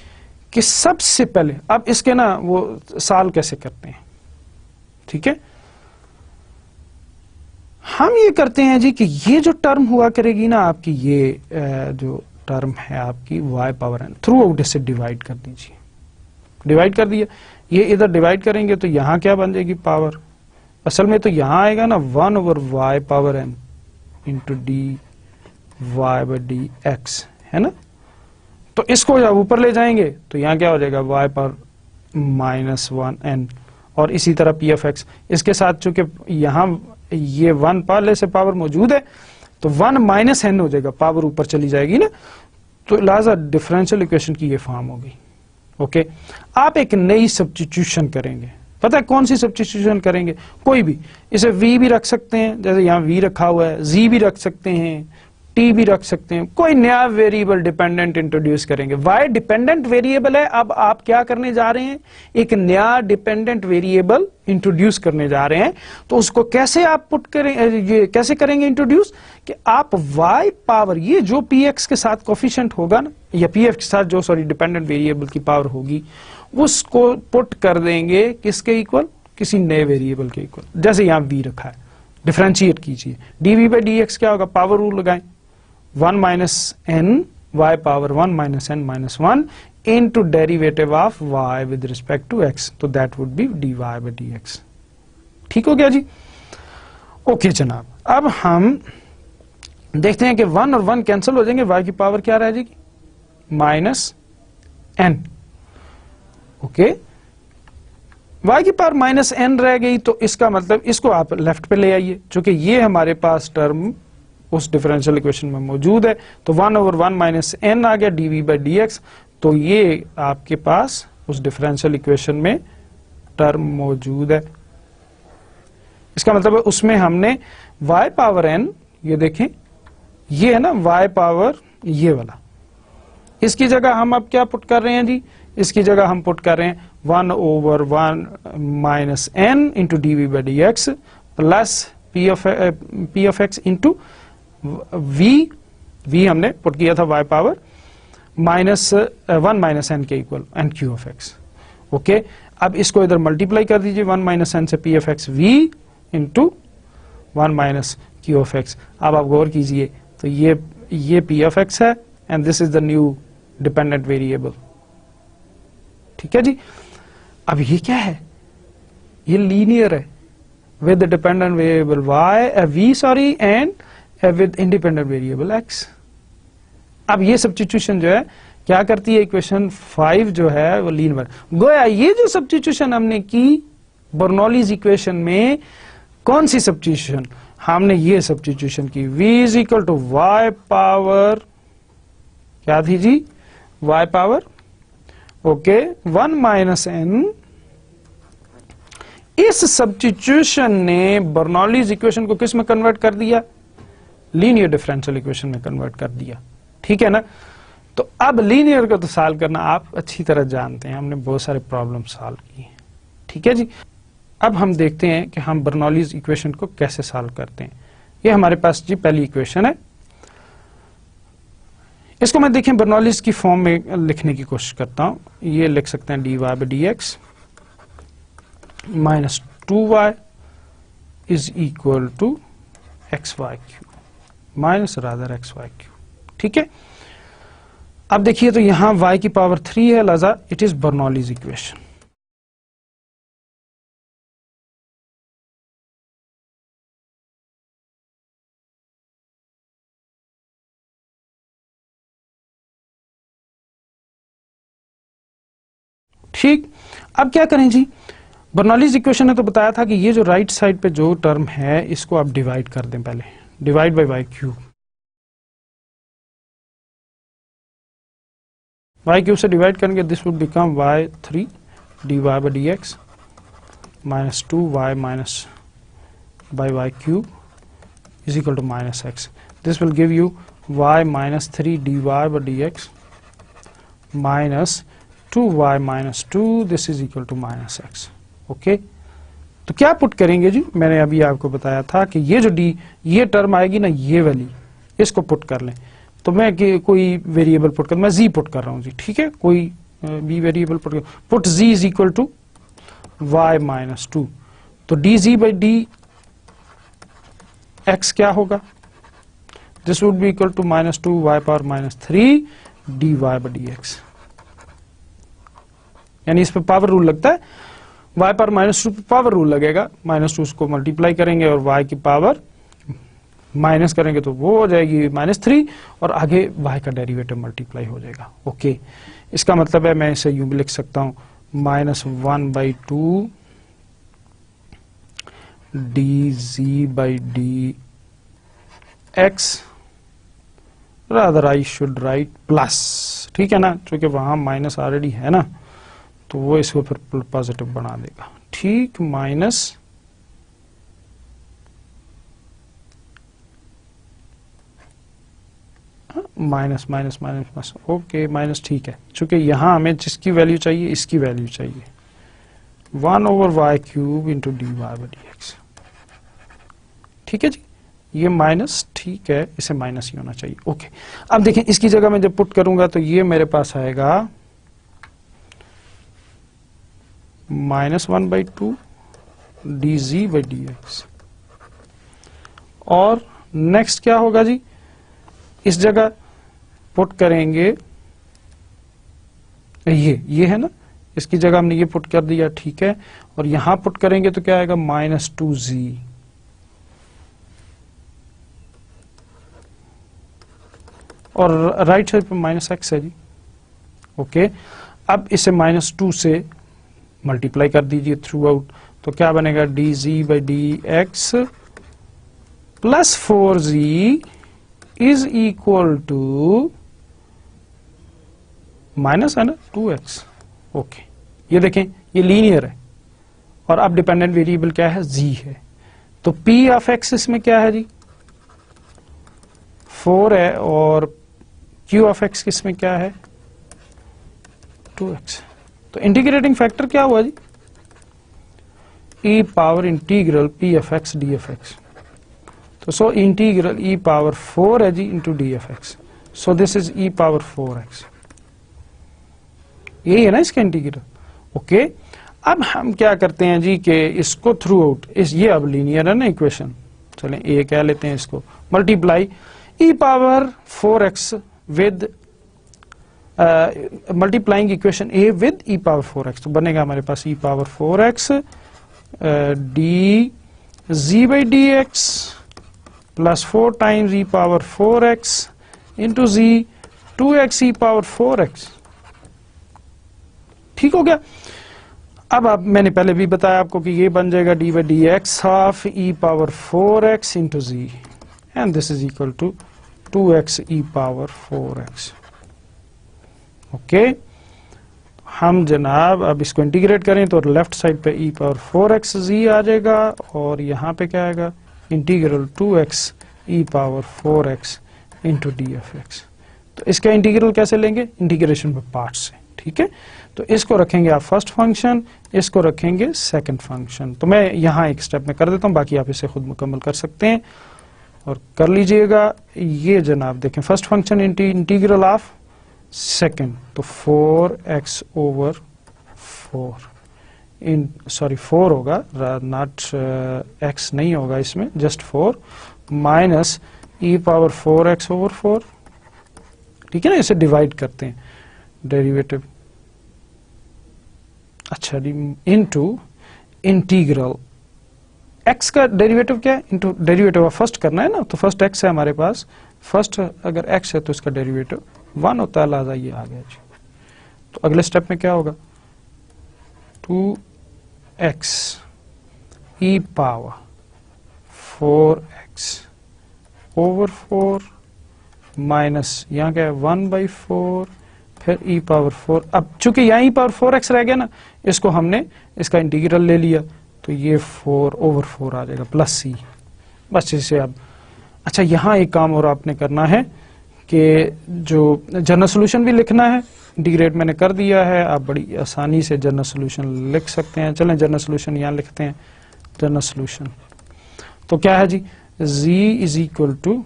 Speaker 1: कि सबसे पहले, अब इसके ना वो सॉल्व कैसे करते हैं, ठीक है, हम ये करते हैं जी कि ये जो टर्म हुआ करेगी ना आपकी, ये जो टर्म है आपकी y power n, through out इसे डिवाइड कर दीजिए। डिवाइड कर दिया, ये इधर डिवाइड करेंगे तो यहाँ क्या बन जाएगी, पावर। असल में तो यहाँ आएगा ना 1 over y power n into D Y by D x, है ना। तो इसको जब ऊपर ले जाएंगे तो यहाँ क्या हो जाएगा, y पावर -1n, और इसी तरह p ऑफ x। इसके साथ चूंकि यहाँ ये 1 पहले से पावर मौजूद है तो 1 माइनस n हो जाएगा, पावर ऊपर चली जाएगी ना, तो लिहाजा डिफरेंशियल इक्वेशन की ये फॉर्म होगी। ओके, आप एक नई सब्स्टिट्यूशन करेंगे, पता है कौन सी सब्स्टिट्यूशन करेंगे, कोई भी, इसे v भी रख सकते हैं, जैसे यहाँ v रखा हुआ है, z भी रख सकते हैं, t भी रख सकते हैं, कोई नया वेरिएबल डिपेंडेंट इंट्रोड्यूस करेंगे। y डिपेंडेंट वेरिएबल है, अब आप क्या करने जा रहे हैं, एक नया डिपेंडेंट वेरिएबल इंट्रोड्यूस करने जा रहे हैं। तो उसको कैसे आप पुट करें, ये कैसे करेंगे इंट्रोड्यूस, कि आप y पावर, ये जो px के साथ कोफिशिएंट होगा ना, या pf के साथ जो डिपेंडेंट वेरिएबल की पावर होगी, उसको पुट कर देंगे किसके इक्वल, किसी नए वेरिएबल के इक्वल। जैसे यहाँ v रखा है, डिफरेंशिएट कीजिए, dv बाई dx क्या होगा, पावर रूल लगाएं, 1 minus n y power 1 minus n minus 1 into derivative of y with respect to x, तो that would be dy by dx। ठीक हो गया जी। ओके जनाब, अब हम देखते हैं कि 1 और 1 कैंसिल हो जाएंगे, y की पावर क्या रह जाएगी, -n। ओके, y की पावर -n रह गई, तो इसका मतलब इसको आप लेफ्ट पे ले आइए, चूंकि ये हमारे पास टर्म उस डिफरेंशियल इक्वेशन में मौजूद है, तो 1 ओवर 1 माइनस n आ गया dv बाई dx, तो ये आपके पास उस डिफरेंशियल इक्वेशन में टर्म मौजूद है। इसका मतलब है उसमें हमने y पावर n, ये देखें ये है ना y पावर ये वाला, इसकी जगह हम अब क्या पुट कर रहे हैं जी, इसकी जगह हम पुट कर रहे हैं 1 over 1 minus n into d by D x plus p of x into v हमने पुट किया था y power minus 1 minus n के equal n q of x. Okay, अब इसको इधर मल्टीप्लाई कर दीजिए 1 माइनस एन से p of x v into 1 minus q of x. अब आप गौर कीजिए तो ये पी एफ एक्स है and this is the new dependent variable. ठीक है जी। अब ये क्या है, ये लीनियर है with the dependent variable y and with independent variable x। अब ये सब्स्टिट्यूशन जो है क्या करती है, इक्वेशन 5 जो है वो लीनियर। गोया ये जो सब्स्टिट्यूशन हमने की बर्नौलीज इक्वेशन में, कौन सी सब्स्टिट्यूशन, हमने ये सब्स्टिट्यूशन की v is equal to y power, क्या थी जी, y power okay 1 minus n. इस सब्स्टिट्यूशन ने बर्नौलीज इक्वेशन को किस में कन्वर्ट कर दिया, लीनियर डिफरेंशियल इक्वेशन में कन्वर्ट कर दिया। ठीक है ना। तो अब लीनियर को तो सॉल्व करना आप अच्छी तरह जानते हैं, हमने बहुत सारे प्रॉब्लम सॉल्व किए। ठीक है जी। अब हम देखते हैं कि हम बर्नौलीज इक्वेशन को कैसे सॉल्व करते हैं। ये हमारे पास जी पहली इक्वेशन है, इसको मैं देखें बर्नौलीज की फॉर्म में लिखने की कोशिश करता हूं। ये लिख सकते हैं dy by dx minus 2y is equal to xy cube minus rather xy cube. ठीक है। अब देखिए तो यहां y की पावर 3 है, लिहाजा इट इज बर्नौलीज इक्वेशन। ठीक, अब क्या करें जी, बर्नौलीज इक्वेशन ने तो बताया था कि ये जो राइट साइड पे जो टर्म है इसको आप डिवाइड कर दें, पहले divide by y cube. Y cube से डिवाइड करेंगे, this would become y3 dy by dx minus 2y minus by y cube is equal to minus x। This will give you y minus 3 dy by dx minus 2y minus 2 this is equal to minus x। Okay, तो क्या put करेंगे जी, मैंने अभी आपको बताया था कि ये जो ये टर्म आएगी ना, ये वाली, इसको पुट कर लें। तो मैं कोई वेरिएबल पुट कर, मैं z पुट कर रहा हूं जी। ठीक है, कोई b variable put z is equal to y minus 2। तो dz बाई डी एक्स क्या होगा, this would be equal to minus 2 y power minus 3 dy by D x. यानी इस पे पावर रूल लगता है, y पर माइनस 2 पावर रूल लगेगा, माइनस 2 को मल्टीप्लाई करेंगे और y की पावर माइनस करेंगे तो वो हो जाएगी माइनस 3 और आगे y का डेरिवेटिव मल्टीप्लाई हो जाएगा। ओके, इसका मतलब है मैं इसे यूं भी लिख सकता हूं minus 1/2 dz by D x, rather I should write plus. ठीक है ना, क्योंकि वहां माइनस ऑलरेडी है ना, तो वो इसको फिर पॉजिटिव बना देगा। ठीक, minus minus minus minus minus okay minus. ठीक है, चूंकि यहां हमें जिसकी वैल्यू चाहिए इसकी वैल्यू चाहिए 1/y cube into D Y by D x. ठीक है जी, ये माइनस, ठीक है, इसे माइनस ही होना चाहिए। ओके, अब देखें इसकी जगह मैं जब पुट करूंगा तो ये मेरे पास आएगा minus 1/2 dz by D x. और नेक्स्ट क्या होगा जी, इस जगह पुट करेंगे ये है ना, इसकी जगह हमने ये पुट कर दिया। ठीक है, और यहां पुट करेंगे तो क्या आएगा माइनस 2z और राइट साइड पे माइनस x है जी। ओके, अब इसे माइनस 2 से मल्टीप्लाई कर दीजिए थ्रू आउट, तो क्या बनेगा dz by D x plus 4z is equal to minus है ना 2x। ओके, ये देखें ये लीनियर है और अब डिपेंडेंट वेरिएबल क्या है, z है। तो p ऑफ x इसमें क्या है जी 4 है और q ऑफ x इसमें क्या है 2x। तो इंटीग्रेटिंग फैक्टर क्या हुआ जी, e power integral p of x d of x। तो सो इंटीग्रल e पावर 4 है जी into D of x। So this is e power 4x। यही है ना इसका इंटीग्रल। ओके, अब हम क्या करते हैं जी कि इसको थ्रू आउट ये अब लीनियर है ना इक्वेशन, चलें ए कह लेते हैं इसको, multiply e power 4x with multiplying equation A with e power 4x, तो बनेगा हमारे पास e power 4x D z by D x plus 4 times e power 4x into z 2x e power 4x। ठीक हो गया। अब मैंने पहले भी बताया आपको कि ये बन जाएगा d by D x half e power 4x into z and this is equal to 2x e power 4x। Okay, हम जनाब अब इसको इंटीग्रेट करें तो लेफ्ट साइड पे e पावर 4x z आ जाएगा और यहाँ पे क्या आएगा integral 2x e power 4x into D F x. तो इसका इंटीग्रल कैसे लेंगे, इंटीग्रेशन पे पार्ट से। ठीक है, तो इसको रखेंगे आप फर्स्ट फंक्शन, इसको रखेंगे सेकंड फंक्शन। तो मैं यहाँ एक स्टेप में कर देता हूँ, बाकी आप इसे खुद मुकम्मल कर सकते हैं और कर लीजिएगा। ये जनाब देखें first function integral of second, तो 4x ओवर 4 इन सॉरी 4 होगा, नॉट x नहीं होगा इसमें, just 4 minus e power 4x over 4। ठीक है ना, इसे डिवाइड करते हैं डेरिवेटिव, अच्छा इनटू इंटीग्रल x का डेरिवेटिव क्या है, इनटू डेरिवेटिव फर्स्ट करना है ना, तो फर्स्ट x है हमारे पास, फर्स्ट अगर x है तो इसका डेरिवेटिव 1 होता है, लिहाजा ये आ गया जी। तो अगले स्टेप में क्या होगा 2x e power 4x over 4 minus यहाँ क्या है 1/4 फिर e पावर 4। अब चूंकि यहाँ e पावर 4x रह गया ना, इसको हमने इसका इंटीग्रल ले लिया तो ये 4 ओवर 4 आ जाएगा प्लस c, बस इसे अब। अच्छा, यहाँ एक काम और आपने करना है कि जो जनरल सोल्यूशन भी लिखना है, इंटीग्रेट मैंने कर दिया है, आप बड़ी आसानी से जनरल सोल्यूशन लिख सकते हैं। चलें जनरल सोल्यूशन यहाँ लिखते हैं, जनरल सोल्यूशन तो क्या है जी, z इज इक्वल टू,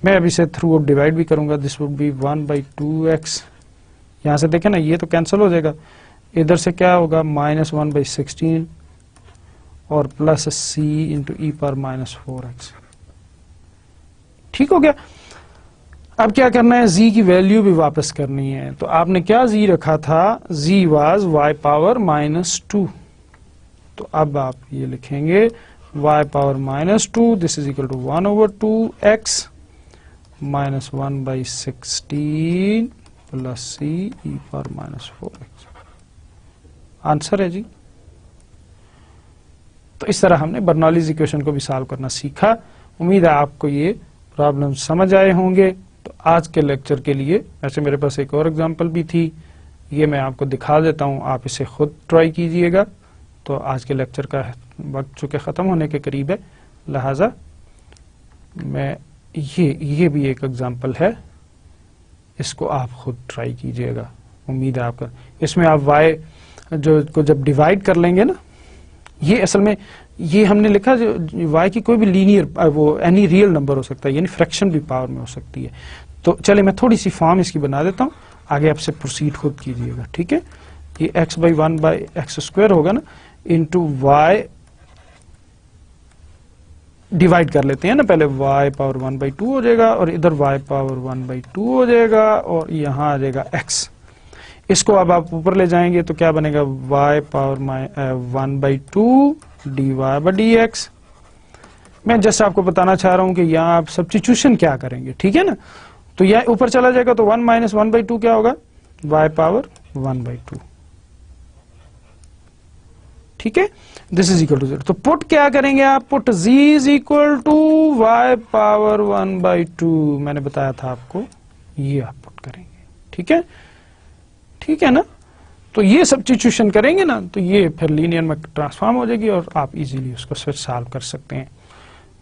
Speaker 1: मैं अब इसे थ्रू आउट डिवाइड भी करूंगा, दिस वुड बी 1/2x, यहाँ से देखें ना ये तो कैंसिल हो जाएगा, इधर से क्या होगा -1/16 और प्लस c इंटू ई पावर -4x। ठीक हो गया। अब क्या करना है, z की वैल्यू भी वापस करनी है, तो आपने क्या z रखा था, z वाज y पावर -2, तो अब आप ये लिखेंगे y power -2, this is equal to 1/2x minus 1/16 plus c e power -4x। Answer है जी। तो इस तरह हमने बर्नौलीज इक्वेशन को भी सॉल्व करना सीखा। उम्मीद है आपको ये प्रॉब्लम समझ आए होंगे। तो आज के लेक्चर के लिए वैसे मेरे पास एक और एग्जांपल भी थी, ये मैं आपको दिखा देता हूँ, आप इसे खुद ट्राई कीजिएगा। तो आज के लेक्चर का वक्त चूँकि ख़त्म होने के करीब है, लिहाजा मैं ये भी एक एग्जांपल है, इसको आप खुद ट्राई कीजिएगा। उम्मीद है आपका इसमें आप y जो को जब डिवाइड कर लेंगे ना, ये असल में ये हमने लिखा जो y की कोई भी लीनियर वो एनी रियल नंबर हो सकता है, यानी फ्रैक्शन भी पावर में हो सकती है। तो चले मैं थोड़ी सी फॉर्म इसकी बना देता हूँ, आगे आपसे प्रोसीड खुद कीजिएगा। ठीक है, ये x/1/x² होगा ना, इंटू y डिवाइड कर लेते हैं ना, पहले y पावर 1/2 हो जाएगा और इधर y पावर 1/2 हो जाएगा और यहाँ आ जाएगा x। इसको अब आप ऊपर ले जाएंगे तो क्या बनेगा, y पावर 1/2 dy/dx। मैं जस्ट आपको बताना चाह रहा हूं कि यहाँ आप सब्स्टिट्यूशन क्या करेंगे। ठीक है ना, तो यह ऊपर चला जाएगा तो 1 - 1/2 क्या होगा, y पावर 1/2। ठीक है, दिस इज इक्वल टू 0। तो पुट क्या करेंगे आप, put z is equal to y power 1/2, मैंने बताया था आपको, ये आप पुट करेंगे। ठीक है, ठीक है ना, तो ये सब्स्टिट्यूशन करेंगे ना तो ये फिर लीनियर में ट्रांसफॉर्म हो जाएगी और आप इजीली उसको फिर सॉल्व कर सकते हैं।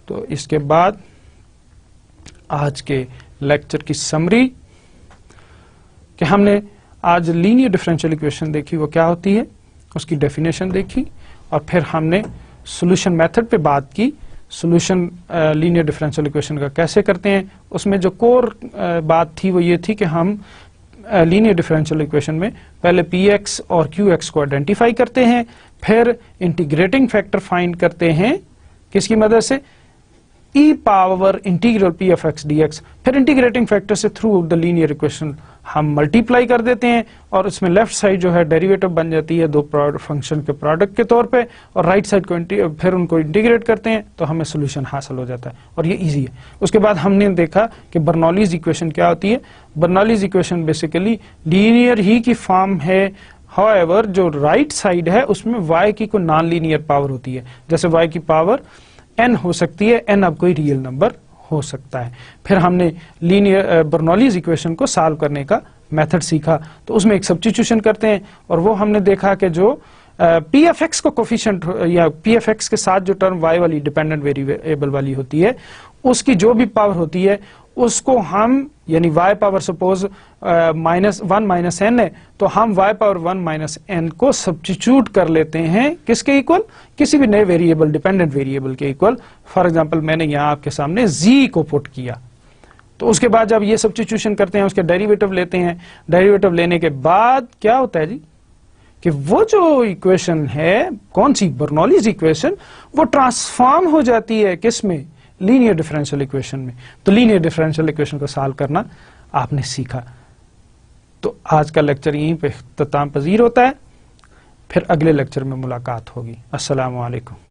Speaker 1: तो इसके बाद आज के लेक्चर की समरी कि हमने आज लीनियर डिफरेंशियल इक्वेशन देखी, वो क्या होती है, उसकी डेफिनेशन देखी और फिर हमने सॉल्यूशन मेथड पे बात की, सॉल्यूशन लीनियर डिफरेंशियल इक्वेशन का कैसे करते हैं। उसमें जो कोर बात थी वो ये थी कि हम लीनियर डिफरेंशियल इक्वेशन में पहले px और qx को आइडेंटिफाई करते हैं, फिर इंटीग्रेटिंग फैक्टर फाइंड करते हैं किसकी मदद से, e power integral p of x dx, फिर इंटीग्रेटिंग फैक्टर से थ्रू द लीनियर इक्वेशन हम मल्टीप्लाई कर देते हैं और उसमें लेफ्ट साइड जो है डेरिवेटिव बन जाती है दो फंक्शन के प्रोडक्ट के तौर पे, और राइट साइड को फिर उनको इंटीग्रेट करते हैं तो हमें सोल्यूशन हासिल हो जाता है और ये इजी है। उसके बाद हमने देखा कि बर्नौलीज इक्वेशन क्या होती है। बर्नौलीज इक्वेशन बेसिकली लीनियर ही की फॉर्म है, हाउएवर जो राइट साइड है उसमें y की कोई नॉन लीनियर पावर होती है, जैसे y की पावर n हो सकती है, n अब कोई रियल नंबर हो सकता है। फिर हमने लीनियर बर्नौलीज इक्वेशन को सॉल्व करने का मेथड सीखा, तो उसमें एक सब्स्टिट्यूशन करते हैं और वो हमने देखा कि जो पी एफ एक्स को कोफिशिएंट या पी एफ एक्स के साथ जो टर्म y वाली डिपेंडेंट वेरिएबल वाली होती है उसकी जो भी पावर होती है उसको हम, यानी y power suppose -1 minus n है तो हम y पावर 1 माइनस n को सब्स्टिट्यूट कर लेते हैं किसके इक्वल, किसी भी नए वेरिएबल डिपेंडेंट वेरिएबल के इक्वल। फॉर एग्जांपल मैंने यहां आपके सामने z को पुट किया, तो उसके बाद जब ये सब्स्टिट्यूशन करते हैं उसके डेरिवेटिव लेते हैं, डेरिवेटिव लेने के बाद क्या होता है जी कि वो जो इक्वेशन है, कौन सी, बर्नौलीज इक्वेशन, वो ट्रांसफॉर्म हो जाती है किस में, लीनियर डिफरेंशियल इक्वेशन में। तो लीनियर डिफरेंशियल इक्वेशन को सॉल्व करना आपने सीखा। तो आज का लेक्चर यहीं पे इख्तिताम पजीर होता है, फिर अगले लेक्चर में मुलाकात होगी। अस्सलामु अलैकुम।